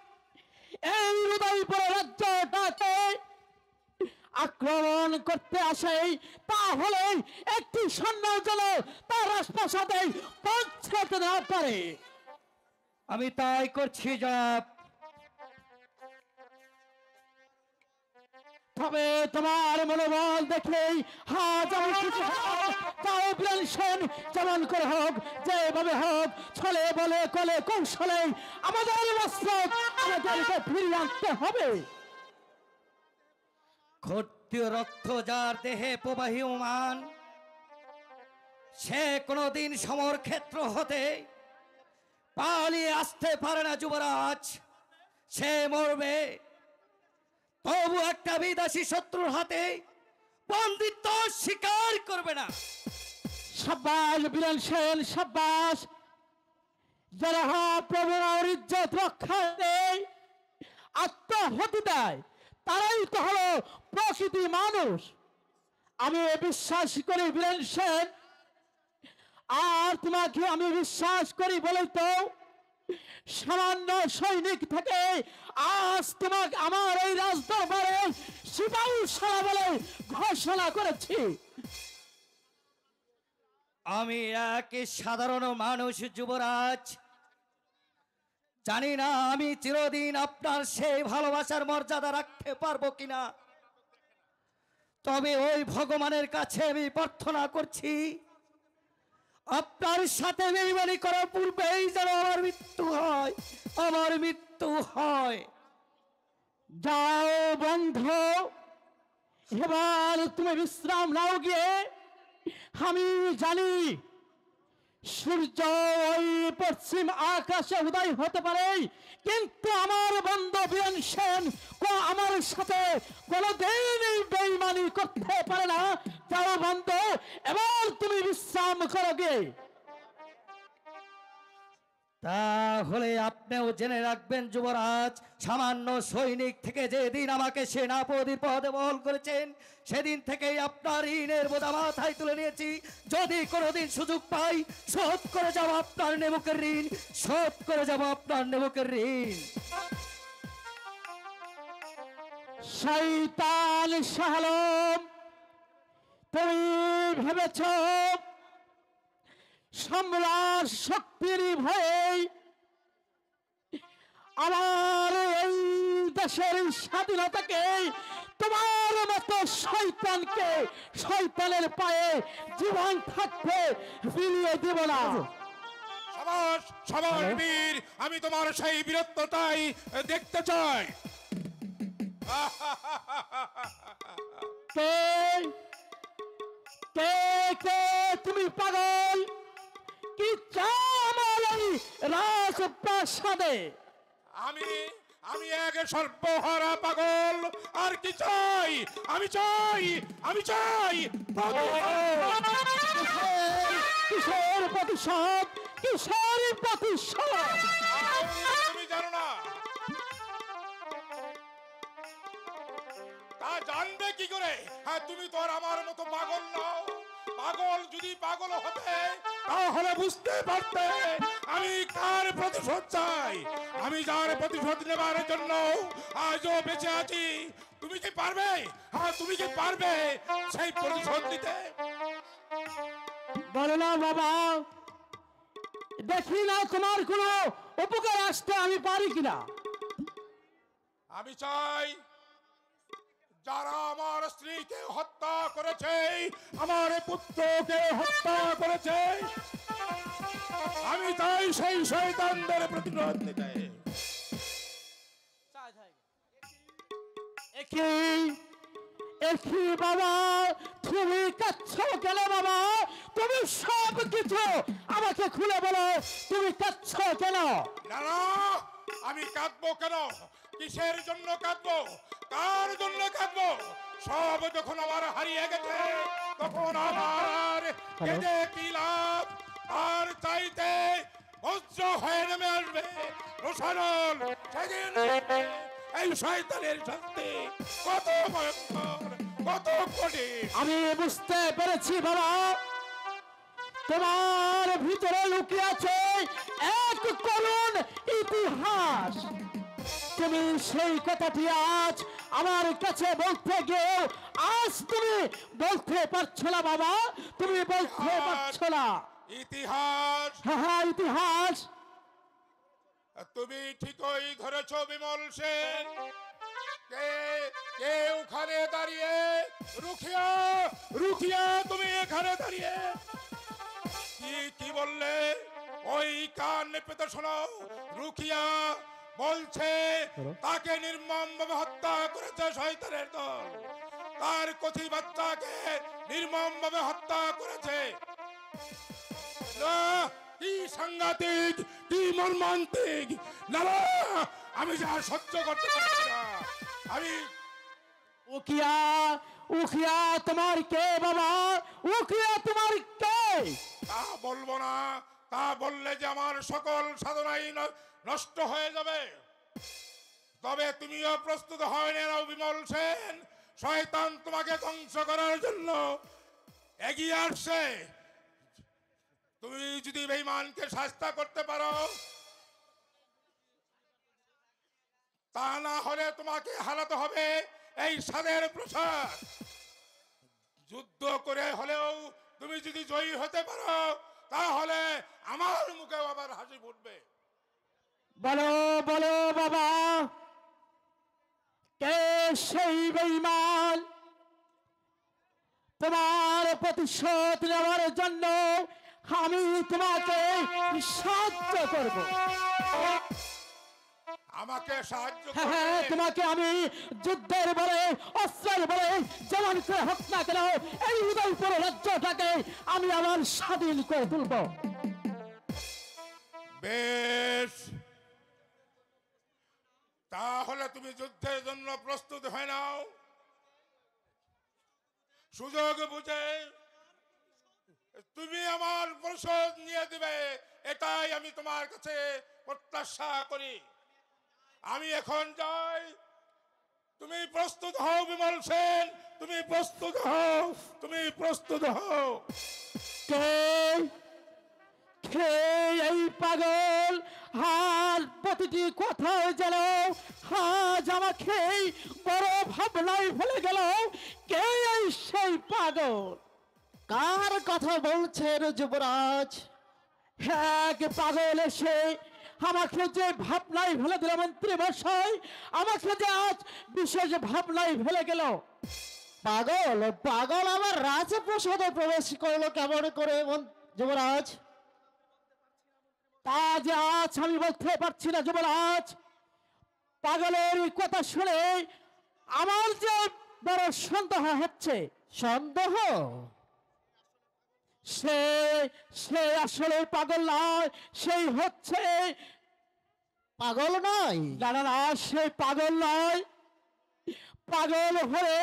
এই উদয়পুর রাজ্যটাকে আক্রমণ করতে আসে, তাহলে একটি সৈন্য যেন তার রাজপ্রাসাদে পৌঁছাতে না পারে। আমি তাই করছি জনাব। তবে তোমার মনোবল দেখেই আজ আমি খুশি হলাম। তাও বীরেন সেন যেমন করে হোক, যেভাবে হোক, ছলে বলে কলে কৌশলে আমাদের অস্ত্র আমাদেরকে ফিরিয়ে আনতে হবে। ক্ষত্রিয় রক্ত যার দেহে প্রবাহীমান, সে কোনোদিন সমর ক্ষেত্র হতে পালিয়ে আসতে পারে না যুবরাজ। সে মরবে, তবু একটা বিদেশি শত্রুর হাতে বন্দিত্ব স্বীকার করবে না। সাব্বাস বীরেন সেন, সাব্বাস। যারা প্রভুর ইজ্জত রক্ষা দেয়, আত্মহতি দেয়, তারাই তো হলো প্রকৃতি মানুষ। আমি বিশ্বাস করি বীরেন সেন, আর তোমাকে আমি বিশ্বাস করি বলেই তো সামান্য সৈনিক থেকে আজ তোমাকে আমার এই রাজদরবারে সিপাহী সারা বলে ঘোষণা করেছি। আমি এক সাধারণ মানুষ যুবরাজ, জানি না আমি চিরদিন আপনার সেই ভালোবাসার মর্যাদা রাখতে পারবো কিনা। তবে ওই ভগবানের কাছে আমি প্রার্থনা করছি, আপনার সাথে বেইমানি করার পূর্বেই যেন আমার মৃত্যু হয়, আমার মৃত্যু হয়। যাও বন্ধু, এবার তুমি বিশ্রাম নাও গিয়ে। আমি জানি সূর্য ওই পশ্চিম আকাশে উদয় হতে পারে, কিন্তু আমার বন্ধু বীরেন সেন আমার সাথে কোনোদিন বেইমানি করতে পারে না। যাও বন্ধু, এবার তুমি বিশ্রাম করো গিয়ে। তাহলে আপনিও জেনে রাখবেন যুবরাজ, সামান্য সৈনিক থেকে যেদিন আমাকে সেনাপতির পদে বহাল করেছেন, সেদিন থেকেই আপনার ঋণের বোঝা মাথায় তুলে নিয়েছি। যদি কোনোদিন সুযোগ পাই, শোধ করে যাব আপনার নেবুকের ঋণ, শোধ করে যাব আপনার নেবুকের ঋণ। শয়তান শাহ আলম, তুমি ভেবেছ সম্রাট শক্তির ভয়ে আমার এই দেশের স্বাধীনতাকে তোমার মতো শয়তানকে শয়তানের পায়ে জীবন থাকতে বিলিয়ে দেব না। সাবাস সাবাস বীর, আমি তোমার সেই বীরত্বটাই দেখতে চাই। কে কে কে তুমি পাগল? কি চাও আমার এই রাজপ্রাসাদে? আমি আমি এক সর্বহারা পাগল, আর কি চাই? আমি চাই কিসের প্রতিশোধ? কিসের প্রতিশোধ? তুমি জানো না? তা জানবে কি করে? হ্যাঁ, তুমি তো আর আমার মতো পাগল নও। পাগল যদি পাগল হতে তাহলে বুঝতে পারতে আমি কার প্রতিশোধ চাই। আমি যার প্রতিশোধ নেবার জন্য আজও বেঁচে আছি। তুমি কি পারবে? হ্যাঁ, তুমি কি পারবে সেই প্রতিশোধ নিতে? বলো না বাবা, দেখি না তোমার কোনো উপকার আসতে আমি পারি কিনা। আমি চাই যারা আমার স্ত্রীকে হত্যা করেছে, আমার পুত্রকে হত্যা করেছে, আমি চাই সেই শয়তানদের প্রতিরোধ নিতে। একই বাবা, তুমি কাচ্ছ কেন বাবা? তুমি সব কিছু আমাকে খুলে বলো, তুমি কাচ্ছ কেন? না না, আমি কাঁদবো কেন? কিসের জন্য কাঁদবো? কার জন্য কাঁদবো? সব যখন আমার হারিয়ে গেছে তখন আমার কেঁদে কি লাভ? আর চাইতে বজ্র হয়ে নেমে আসবে রসানল। সেদিন এই শয়তানের শাস্তি কত ভয়ঙ্কর, কত কঠিন। আমি বুঝতে পেরেছি বাবা, তোমার ভিতরে লুকিয়ে আছে এক করুণ ইতিহাস। তুমি সেই কথাটি আজ আমার কাছে বলতে গিয়ে আজ তুমি বলতে পারছো না বাবা, তুমি বলতে পারছো না। ইতিহাস? হ্যাঁ হ্যাঁ, ইতিহাস। তুমি ঠিকই ধরেছ বিমল সেন। কে কে ওখানে দাঁড়িয়ে? রুখিয়া, রুখিয়া, তুমি এখানে দাঁড়িয়ে কি কি বললে? ওই কান পেতে শোনো। রুখিয়া বলছে তাকে নির্মমভাবে হত্যা করেছে শয়তানের দল। তার কচি বাচ্চাকে নির্মমভাবে হত্যা করেছে। না, কি সাংঘাতিক, কি মর্মান্তিক! না না, আমি যা সহ্য করতে পারছি না। আমি উকিয়া, উকিয়া তোমার কে বাবা? উকিয়া তোমার কে? তা বলবো না। তা বললে যে আমার সকল সাধনাই নষ্ট হয়ে যাবে। তবে তুমিও প্রস্তুত হয়নি না বিমল সেন। শয়তান তোমাকে ধ্বংস করার জন্য এগিয়ে আসছে। তুমি যদি বেঈমানকে শাস্তি করতে পারো, তা না হলে তোমাকে হারাতে হবে এই সাদের প্রসাদ। যুদ্ধ করে হলেও তুমি যদি জয়ী হতে পারো তাহলে আমার মুখে আবার হাসি ফুটবে। বলো বলো বাবা, কে সেই বেঈমান? তোমার প্রতিশোধ নেওয়ার জন্য আমি তোমাকে সাহায্য করব। আমাকে সাহায্য হ্যাঁ হ্যাঁ, করবে? তোমাকে আমি যুদ্ধের বলে, অস্ত্রের বলে যেমন করে হোক না কেন এই উদয়পুর রাজ্যটাকে আমি আমার স্বাধীন করে তুলব। বেশ, তাহলে তুমি যুদ্ধের জন্য প্রস্তুত হয়ে নাও। সুযোগ বুঝে তুমি আমার প্রতিশোধ নিয়ে দিবে, এটাই আমি তোমার কাছে প্রত্যাশা করি। আমি এখন যাই। তুমি প্রস্তুত হও বিমল সেন, তুমি প্রস্তুত হও, তুমি প্রস্তুত হও। কে কে এই পাগল? আর প্রতিটি কথায় যেন আজ আমাকে বড় ভাবনায় ফেলে গেল। কে এই সেই পাগল? কার কথা বলছেন যুবরাজ? এক পাগল এসে আমাকে যে ভাবনায় ফেলে দিল মন্ত্রী মশাই, আমাকে যে আজ বিশেষ ভাবনায় ফেলে গেল। পাগল পাগল আমার রাজপ্রাসাদে প্রবেশ করলো কেমন করে যুবরাজ? তা যে আজ আমি বলতে পারছি না যুবরাজ। পাগলের কথা শুনে আমার যে বড় সন্দেহ হচ্ছে। সন্দেহ? সে সে আসলে পাগল নয়, সেই হচ্ছে পাগল নয়? না না না, সে পাগল নয়। পাগল হয়ে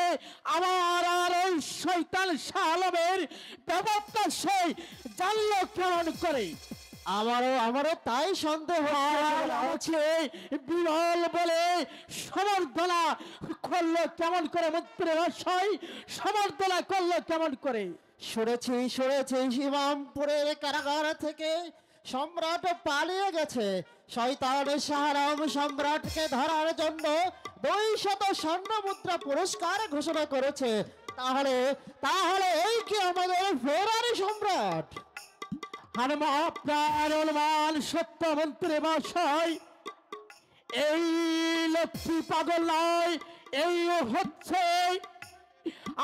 আমার আর ওই শয়তান শাহ আলমের ব্যাপারটা সে জানলো কেমন করে? আমারও তাই সন্দেহ আছে। বিরল বলে সমর্থনা করলো কেমন করে মন্ত্রী মশাই? সমর্থনা করলো কেমন করে? শুনেছি ইমামপুরের কারাগার থেকে সম্রাট পালিয়ে গেছে। শয়তান শাহ আলম সম্রাটকে ধরার জন্য 200 স্বর্ণ মুদ্রা পুরস্কার ঘোষণা করেছে। তাহলে তাহলে এই কি আমাদের ফেরারি সম্রাট? আপনার অনুমান সত্য মন্ত্রী মশাই। এই লক্ষ্মী পাগল নয়, এই হচ্ছে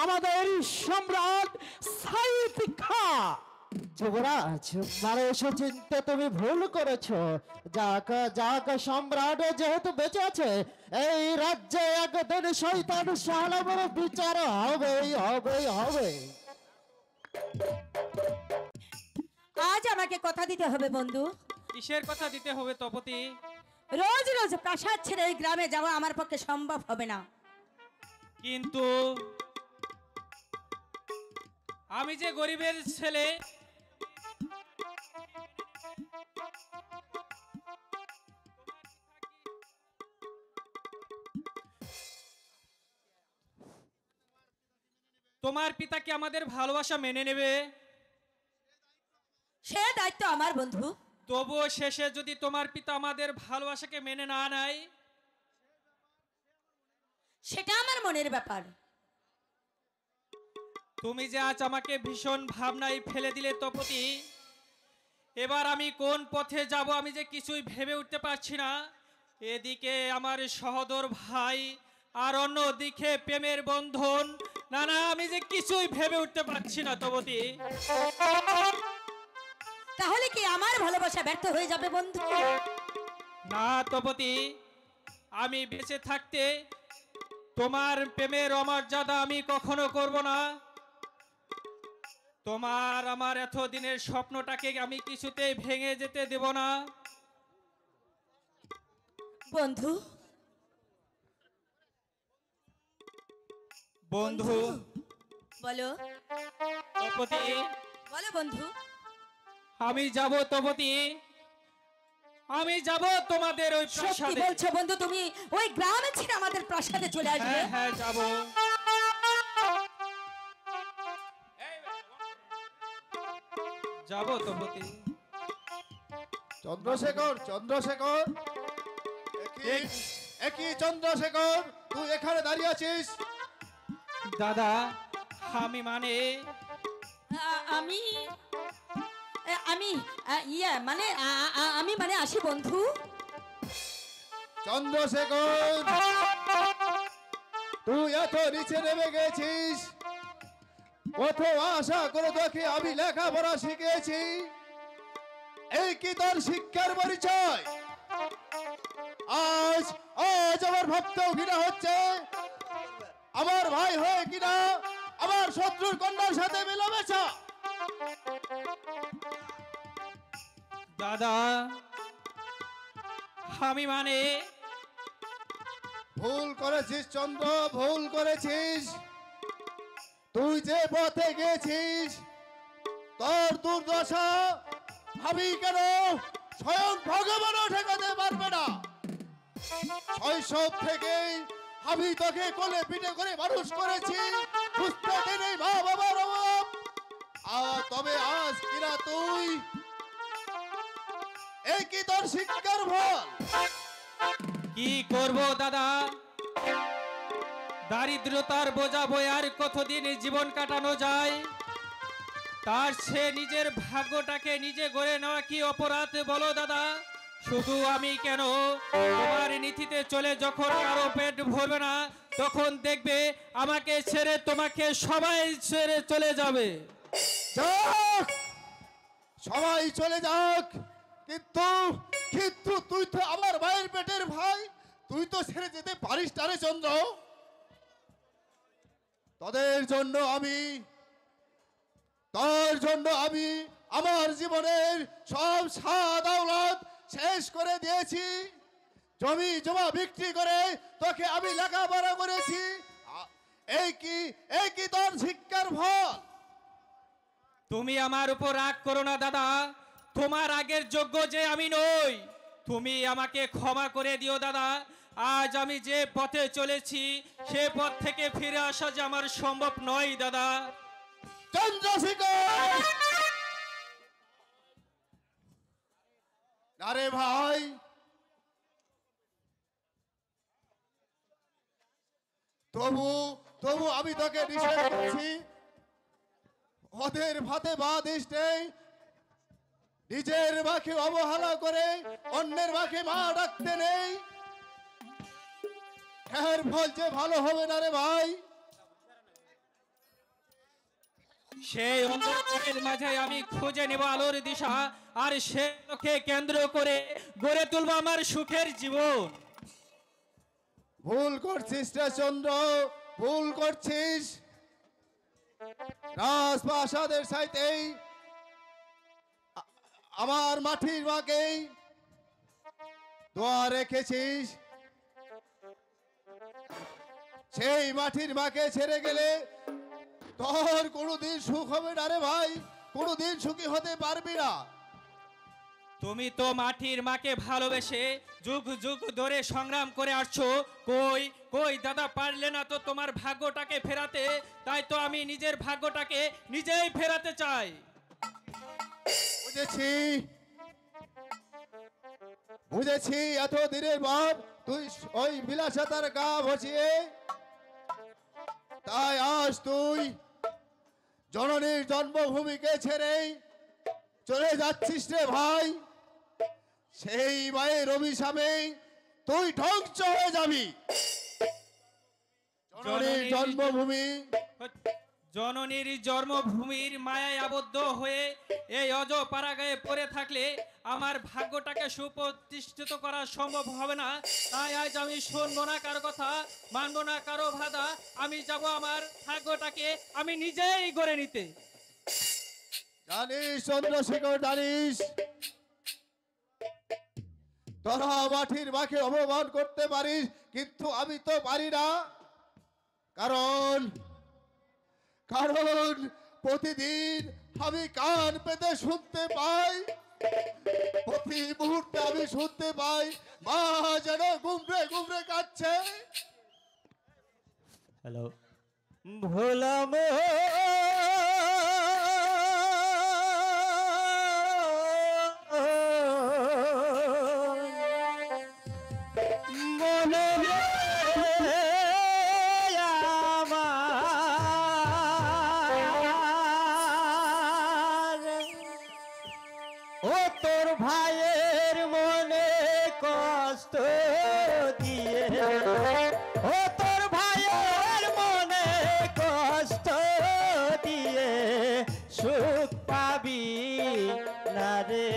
আমাদের সম্রাট সাইদ খাঁ। যুবরাজ, মানুষ চিনতে তুমি ভুল করেছো। যাক সম্রাট যেহেতু বেঁচে আছে, এই রাজ্যে একদিন শয়তান শাহ আলমের বিচার হবে। আজ আমাকে কথা দিতে হবে বন্ধু। কিসের কথা দিতে হবে তপতি? রোজ রোজ প্রাসাদ ছেড়ে এই গ্রামে যাওয়া আমার পক্ষে সম্ভব হবে না। কিন্তু আমি যে গরিবের ছেলে, তোমার পিতা কি আমাদের ভালোবাসা মেনে নেবে? সে দায়িত্ব আমার বন্ধু। তবুও শেষে যদি তোমার পিতা আমাদের ভালোবাসাকে মেনে না নেয়, সেটা আমার মনের ব্যাপার। তুমি যে আজ আমাকে ভীষণ ভাবনায় ফেলে দিলে তপতি, এবার আমি কোন পথে যাব আমি যে কিছুই ভেবে উঠতে পারছি না। এদিকে আমার সহোদর ভাই, আর অন্যদিকে প্রেমের বন্ধন। না না, আমি যে কিছুই ভেবে উঠতে পারছি না তপতি। তাহলে কি আমার ভালোবাসা ব্যর্থ হয়ে যাবে বন্ধু? না তপতি, আমি বেঁচে থাকতে তোমার প্রেমের অমর্যাদা আমি কখনো করব না। তোমার আমার এতদিনের স্বপ্নটাকে আমি কিছুতেই ভেঙে যেতে দেব না। বন্ধু বন্ধু বলো। তপতি, বলো বন্ধু। আমি যাব তপতি, আমি যাব তোমাদের ওই সত্যি প্রাসাদে। বলছো বন্ধু? তুমি ওই গ্রামে ছেড়ে আমাদের প্রাসাদে চলে আসবে? হ্যাঁ হ্যাঁ, যাব। যাব তপতি। চন্দ্রশেখর, একই চন্দ্রশেখর, তুই এখানে দাঁড়িয়ে আছিস? দাদা, আমি মানে আমি আমি মানে আমি মানে আসি বন্ধু। চন্দ্রশেখর, তুই এত নিচে নেমে গেছিস। কত আশা করে তোকে আমি লেখাপড়া শিখিয়েছি, এই কি তোর শিক্ষার পরিচয়? আজ আজ আমার ভাবতেও ঘৃণা হচ্ছে, আমার ভাই হয়ে কিনা আমার শত্রুর কন্যার সাথে মেলামেশা। দাদা, আমি মানে ভুল করেছিস চন্দ্র, ভুল করেছিস। তুই যে পথে গেছিস, তোর দুর্দশা ভাবি কেন স্বয়ং ভগবানও ঠেকাতে পারবে না। শৈশব থেকেই আমি তোকে কোলে পিঠে করে মানুষ করেছি, বুঝতে দেরি মা বাবার অভাব। তবে আজ কিনা তুই, এই কি তোর শিক্ষার ফল? কি করব দাদা? দারিদ্রতার বোঝা বয়ে আর কতদিন জীবন কাটানো যায়? তার সে নিজের ভাগ্যটাকে নিজে গড়ে নেওয়া কি অপরাধ বলো দাদা? শুধু আমি কেন, তোমার নীতিতে চলে যখন কারো পেট ভরবে না, তখন দেখবে আমাকে ছেড়ে তোমাকে সবাই ছেড়ে চলে যাবে। যাক, সবাই চলে যাক, কিন্তু কিন্তু তুই তো আমার ভাইয়ের পেটের ভাই, তুই তো ছেড়ে যেতে পারিস না রে চন্দ্র। তোর জন্য আমি আমার জীবনের সব স্বাদ আওলাদ শেষ করে দিয়েছি। জমি জমা বিক্রি করে তোকে আমি লেখাপড়া করেছি। এই কি তোর শিক্ষার ফল? তুমি আমার উপর রাগ করো না দাদা, তোমার আগের যোগ্য যে আমি নই, তুমি আমাকে ক্ষমা করে দিও দাদা। আজ আমি যে পথে চলেছি সে পথ থেকে ফিরে আসা যে আমার সম্ভব নয় দাদা। চন্দ্রশেখর, আরে ভাই, তবু আমি তোকে নিষেধ করছি, ওদের ভাতে বা দিস নেই। নিজের মাকে অবহেলা করে অন্যের মাকে মা ডাকতে নেই, এর ফল যে ভালো হবে না রে ভাই। সেই অন্ধকারের মাঝে আমি খুঁজে নেব আলোর দিশা, আর সেকে কেন্দ্র করে গড়ে তুলবো আমার সুখের জীবন। ভুল করছিস রে চন্দ্র, ভুল করছিস। রাজপ্রাসাদের সাইতেই আমার মাটির মাকেই দোয়া রেখেছিস। সেই মাটির মাকে ছেড়ে গেলে তোর কোনোদিন সুখ হবে না রে ভাই, কোনোদিন সুখী হতে পারবি না। তুমি তো মাটির মাকে ভালোবেসে যুগ যুগ ধরে সংগ্রাম করে আসছো, কই কই দাদা পারলে না তো তোমার ভাগ্যটাকে ফেরাতে, তাই তো আমি নিজের ভাগ্যটাকে নিজেই ফেরাতে চাই। বুঝেছি এত দিনের বাপ তুই ওই বিলাসিতার গা বসিয়ে, তাই আজ তুই জননীর জন্মভূমিকে ছেড়ে চলে যাচ্ছিস রে ভাই। সেই মায়ের অভিশাপে তুই ধ্বংস হয়ে যাবি। জননীর জন্মভূমি, জননীর জন্মভূমির মায়ায় আবদ্ধ হয়ে এই অজপাড়াগায়ে পড়ে থাকলে আমার ভাগ্যটাকে সুপ্রতিষ্ঠিত করা সম্ভব হবে না। তাই আজ আমি শুনবো না কারো কথা, মানবো না কারো বাধা, আমি যাব আমার ভাগ্যটাকে আমি নিজেই গড়ে নিতে। জানিস চন্দ্রশেখর, জানিস তোরা মাটির মাকে অপমান করতে পারিস, কিন্তু আমি তো পারি না। কারণ প্রতিদিন আমি কান পেতে শুনতে পাই, প্রতি মুহূর্তে আমি শুনতে পাই মা যেন গুমরে গুমরে কাঁদছে। হ্যালো, ভোলাম তোর ভাইয়ের মনে কষ্ট দিয়ে, ও তোর ভাইয়ের মনে কষ্ট দিয়ে সুখ পাবি না রে,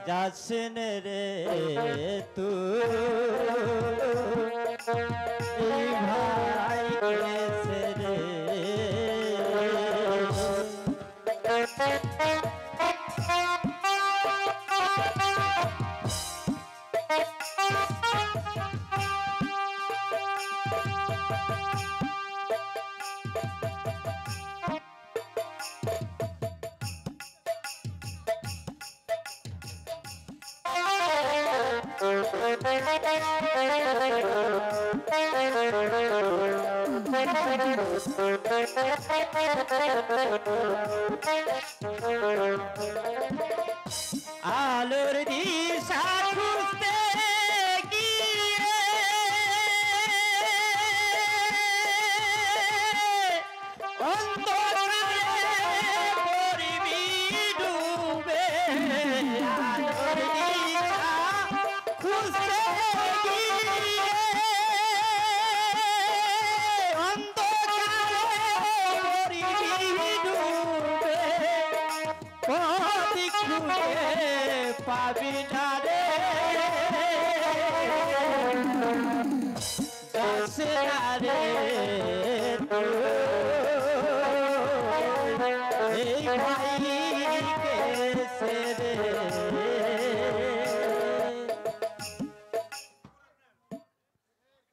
যাচ্ছেন রে তুই ভাই গেছে রে। আলোর দিশা খুঁজতে গিয়ে অন্তরে পড়বি ডুবে,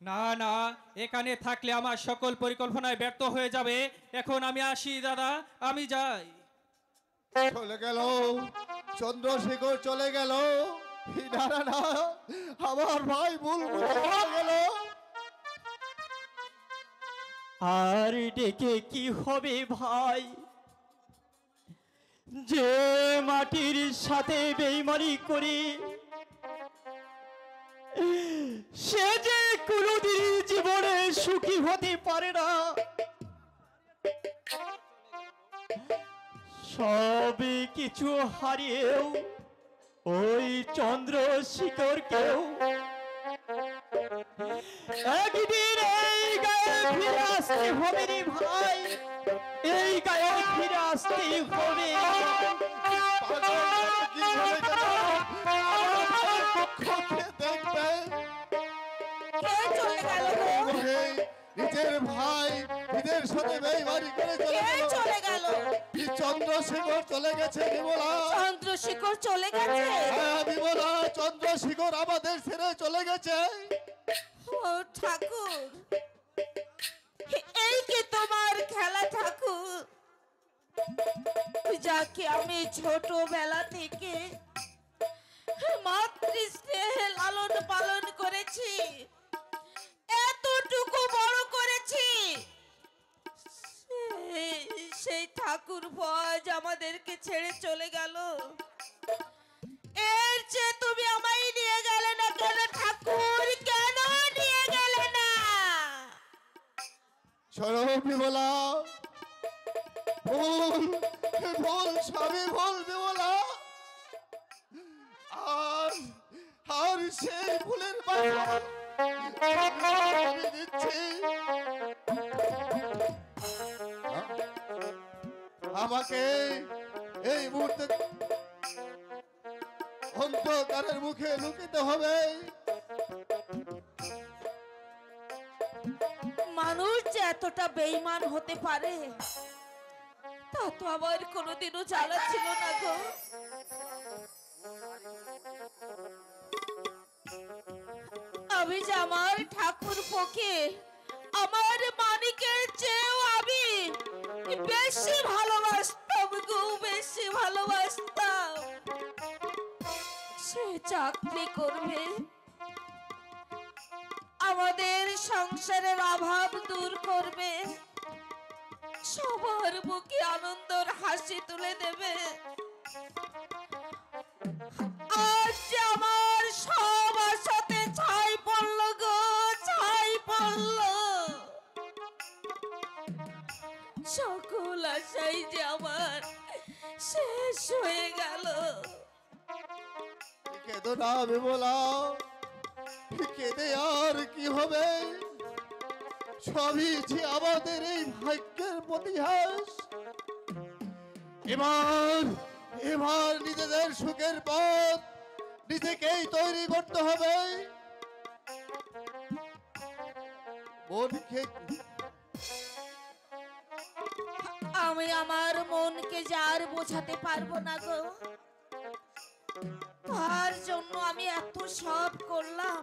না না, এখানে থাকলে আমার সকল পরিকল্পনায় ব্যর্থ হয়ে যাবে। এখন আমি আসি দাদা, আমি যাই। চলে গেল চন্দ্রশেখর, চলে গেল। না না না, আমার ভাই ভুল বুঝে চলে গেল। আর ডেকে কি হবে ভাই, যে মাটির সাথে বেইমানি করে সে যে কোনোদিন জীবনে সুখী হতে পারে না। সবে কিছু হারিয়েও ওই চন্দ্রশেখরকেও একদিন এই গায়ে ফিরে আসতে হবে রে ভাই, এই গায়ে ফিরে আসতে হবে। কি হয়ে গেল? আমার ভাই পক্ষকে দেখবে। কে চলে গেল গো? মুখে নিজের ভাই নিজের সাথে বেইমানি করে চলে কে গেল। চলে গেল? কি চন্দ্রশেখর চলে গেছে বিমলা। চন্দ্রশেখর চলে গেছে? হ্যাঁ বিমলা, চন্দ্রশেখর আমাদের ছেড়ে চলে গেছে। ও ঠাকুর, এই কি তোমার খেলা ঠাকুর, যাকে আমি ছোটবেলা থেকে মাতৃস্নেহে লালন পালন করেছি, এতটুকু বড় করেছি, সেই ঠাকুর ভজ আমাদেরকে ছেড়ে চলে গেল। এর চেয়ে তুমি আমায় নিয়ে গেলে না কেন ঠাকুর, কেন নিয়ে গেলে না? শোনো বিমলা, ভুল ভুল সবই ভুল বিমলা। আর আর সেই ভুলের বাধা আমি দিচ্ছি। আমাকে এই মুহূর্তে অন্ধকারের মুখে লুকিতে হবে। মানুষ যে এতটা বেঈমান হতে পারে তা তো আমার কোনোদিনও জানা ছিল না গো। আমি যে আমার ঠাকুর পক্ষে আমার মানিকের চেয়েও আমি বেশি ভালোবাসতাম গো, বেশি ভালোবাসতাম। সে চাকরি করবে, আমাদের সংসারের অভাব দূর করবে, সবার মুখে আনন্দর হাসি তুলে দেবে। আজ যে আমার সব আশাতে ছাই পড়ল গো, ছাই পড়ল। সকল আশাই যে আমার শেষ হয়ে গেল। কেঁদো না বিমলা, কেঁদে আর কি হবে? সবই যে আমাদের এই ভাগ্যের প্রতিহাস। এবার এবার নিজেদের সুখের পথ নিজেকেই তৈরি করতে হবে। মনকে আমি আমার মনকে যার বোঝাতে পারবো না গো, তার জন্য আমি এত সব করলাম।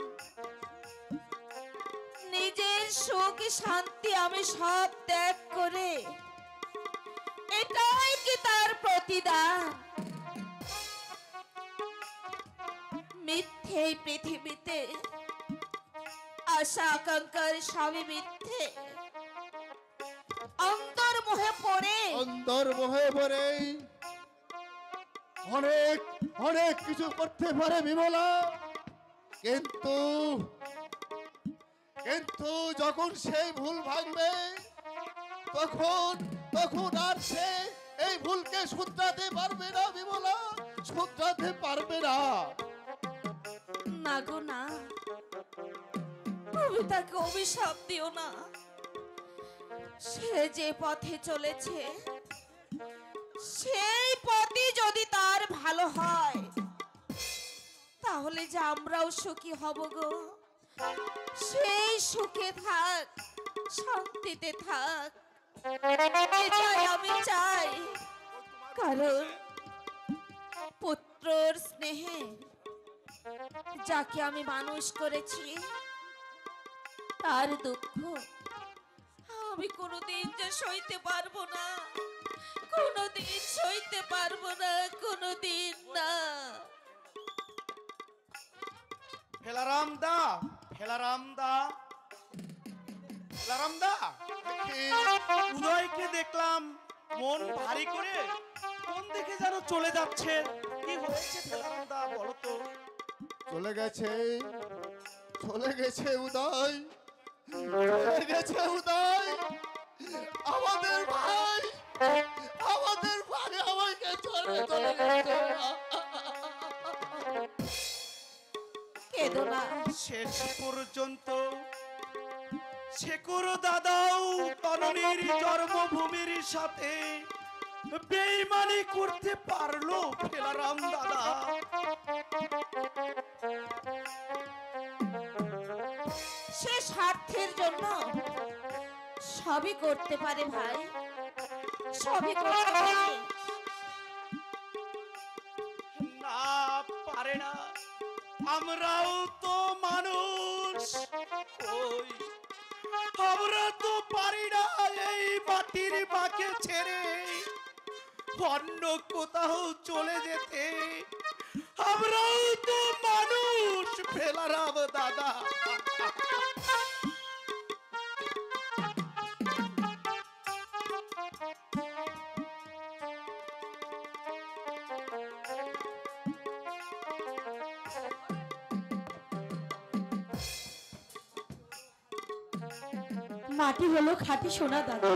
নিজের সুখ শান্তি আমি সব ত্যাগ করে, এটাই কি তার প্রতিদান? মিথ্যে এই পৃথিবীতে আশা আকাঙ্ক্ষার সবই মিথ্যে। অন্তর্মোহে পড়ে অন্তর্মোহে পড়ে অনেক অনেক কিছু করতে পারে বিমলা, কিন্তু কিন্তু যখন সেই ভুল ভাঙবে তখন তখন আর সে এই ভুলকে শুধরাতে পারবে না বিমলা, শুধরাতে পারবে না। না গো না, তুমি তাকে অভিশাপ দিও না। সে যে পথে চলেছে সেই পথে যদি তার ভালো হয় তাহলে যে আমরাও সুখী হব গো। সেই সুখে থাক, শান্তিতে থাক, এটাই আমি চাই। কারণ পুত্রর স্নেহে যাকে আমি মানুষ করেছি তার দুঃখ আমি কোনোদিন যে সইতে পারবো না, কোনোদিন সইতে পারবো না, কোনোদিন না। ফেলারাম দা, ফেলারাম দা, ফেলারাম দা, উদয়কে দেখলাম মন ভারী করে কোন দিকে যেন চলে যাচ্ছে। কি হয়েছে ফেলারাম দা, বলো তো? চলে গেছে, চলে গেছে উদয়, চলে গেছে উদয়। আমাদের ভাই, আমাদের ভাই আমাকে ছেড়ে চলে গেছে। কেঁদো না। শেষ পর্যন্ত শেখর দাদাও তননীর জন্মভূমির সাথে বেইমানি করতে পারলো ফেলারাম দাদা। সে স্বার্থের জন্য সবই করতে পারে ভাই, সবই করতে পারে। না পারে না, আমরাও তো মানুষ, ওই আমরা তো পারি না এই মাটির বাকে ছেড়ে অন্য কোথাও চলে যেতে। আমরাও তো মানুষ ফেলারাম দাদা। মাটি হলো খাঁটি সোনা দাদা।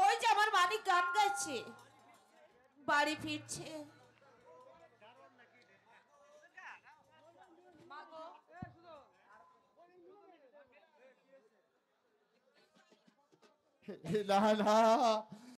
ওই যে আমার মানিক গান গাইছে, বাড়ি ফিরছে। না না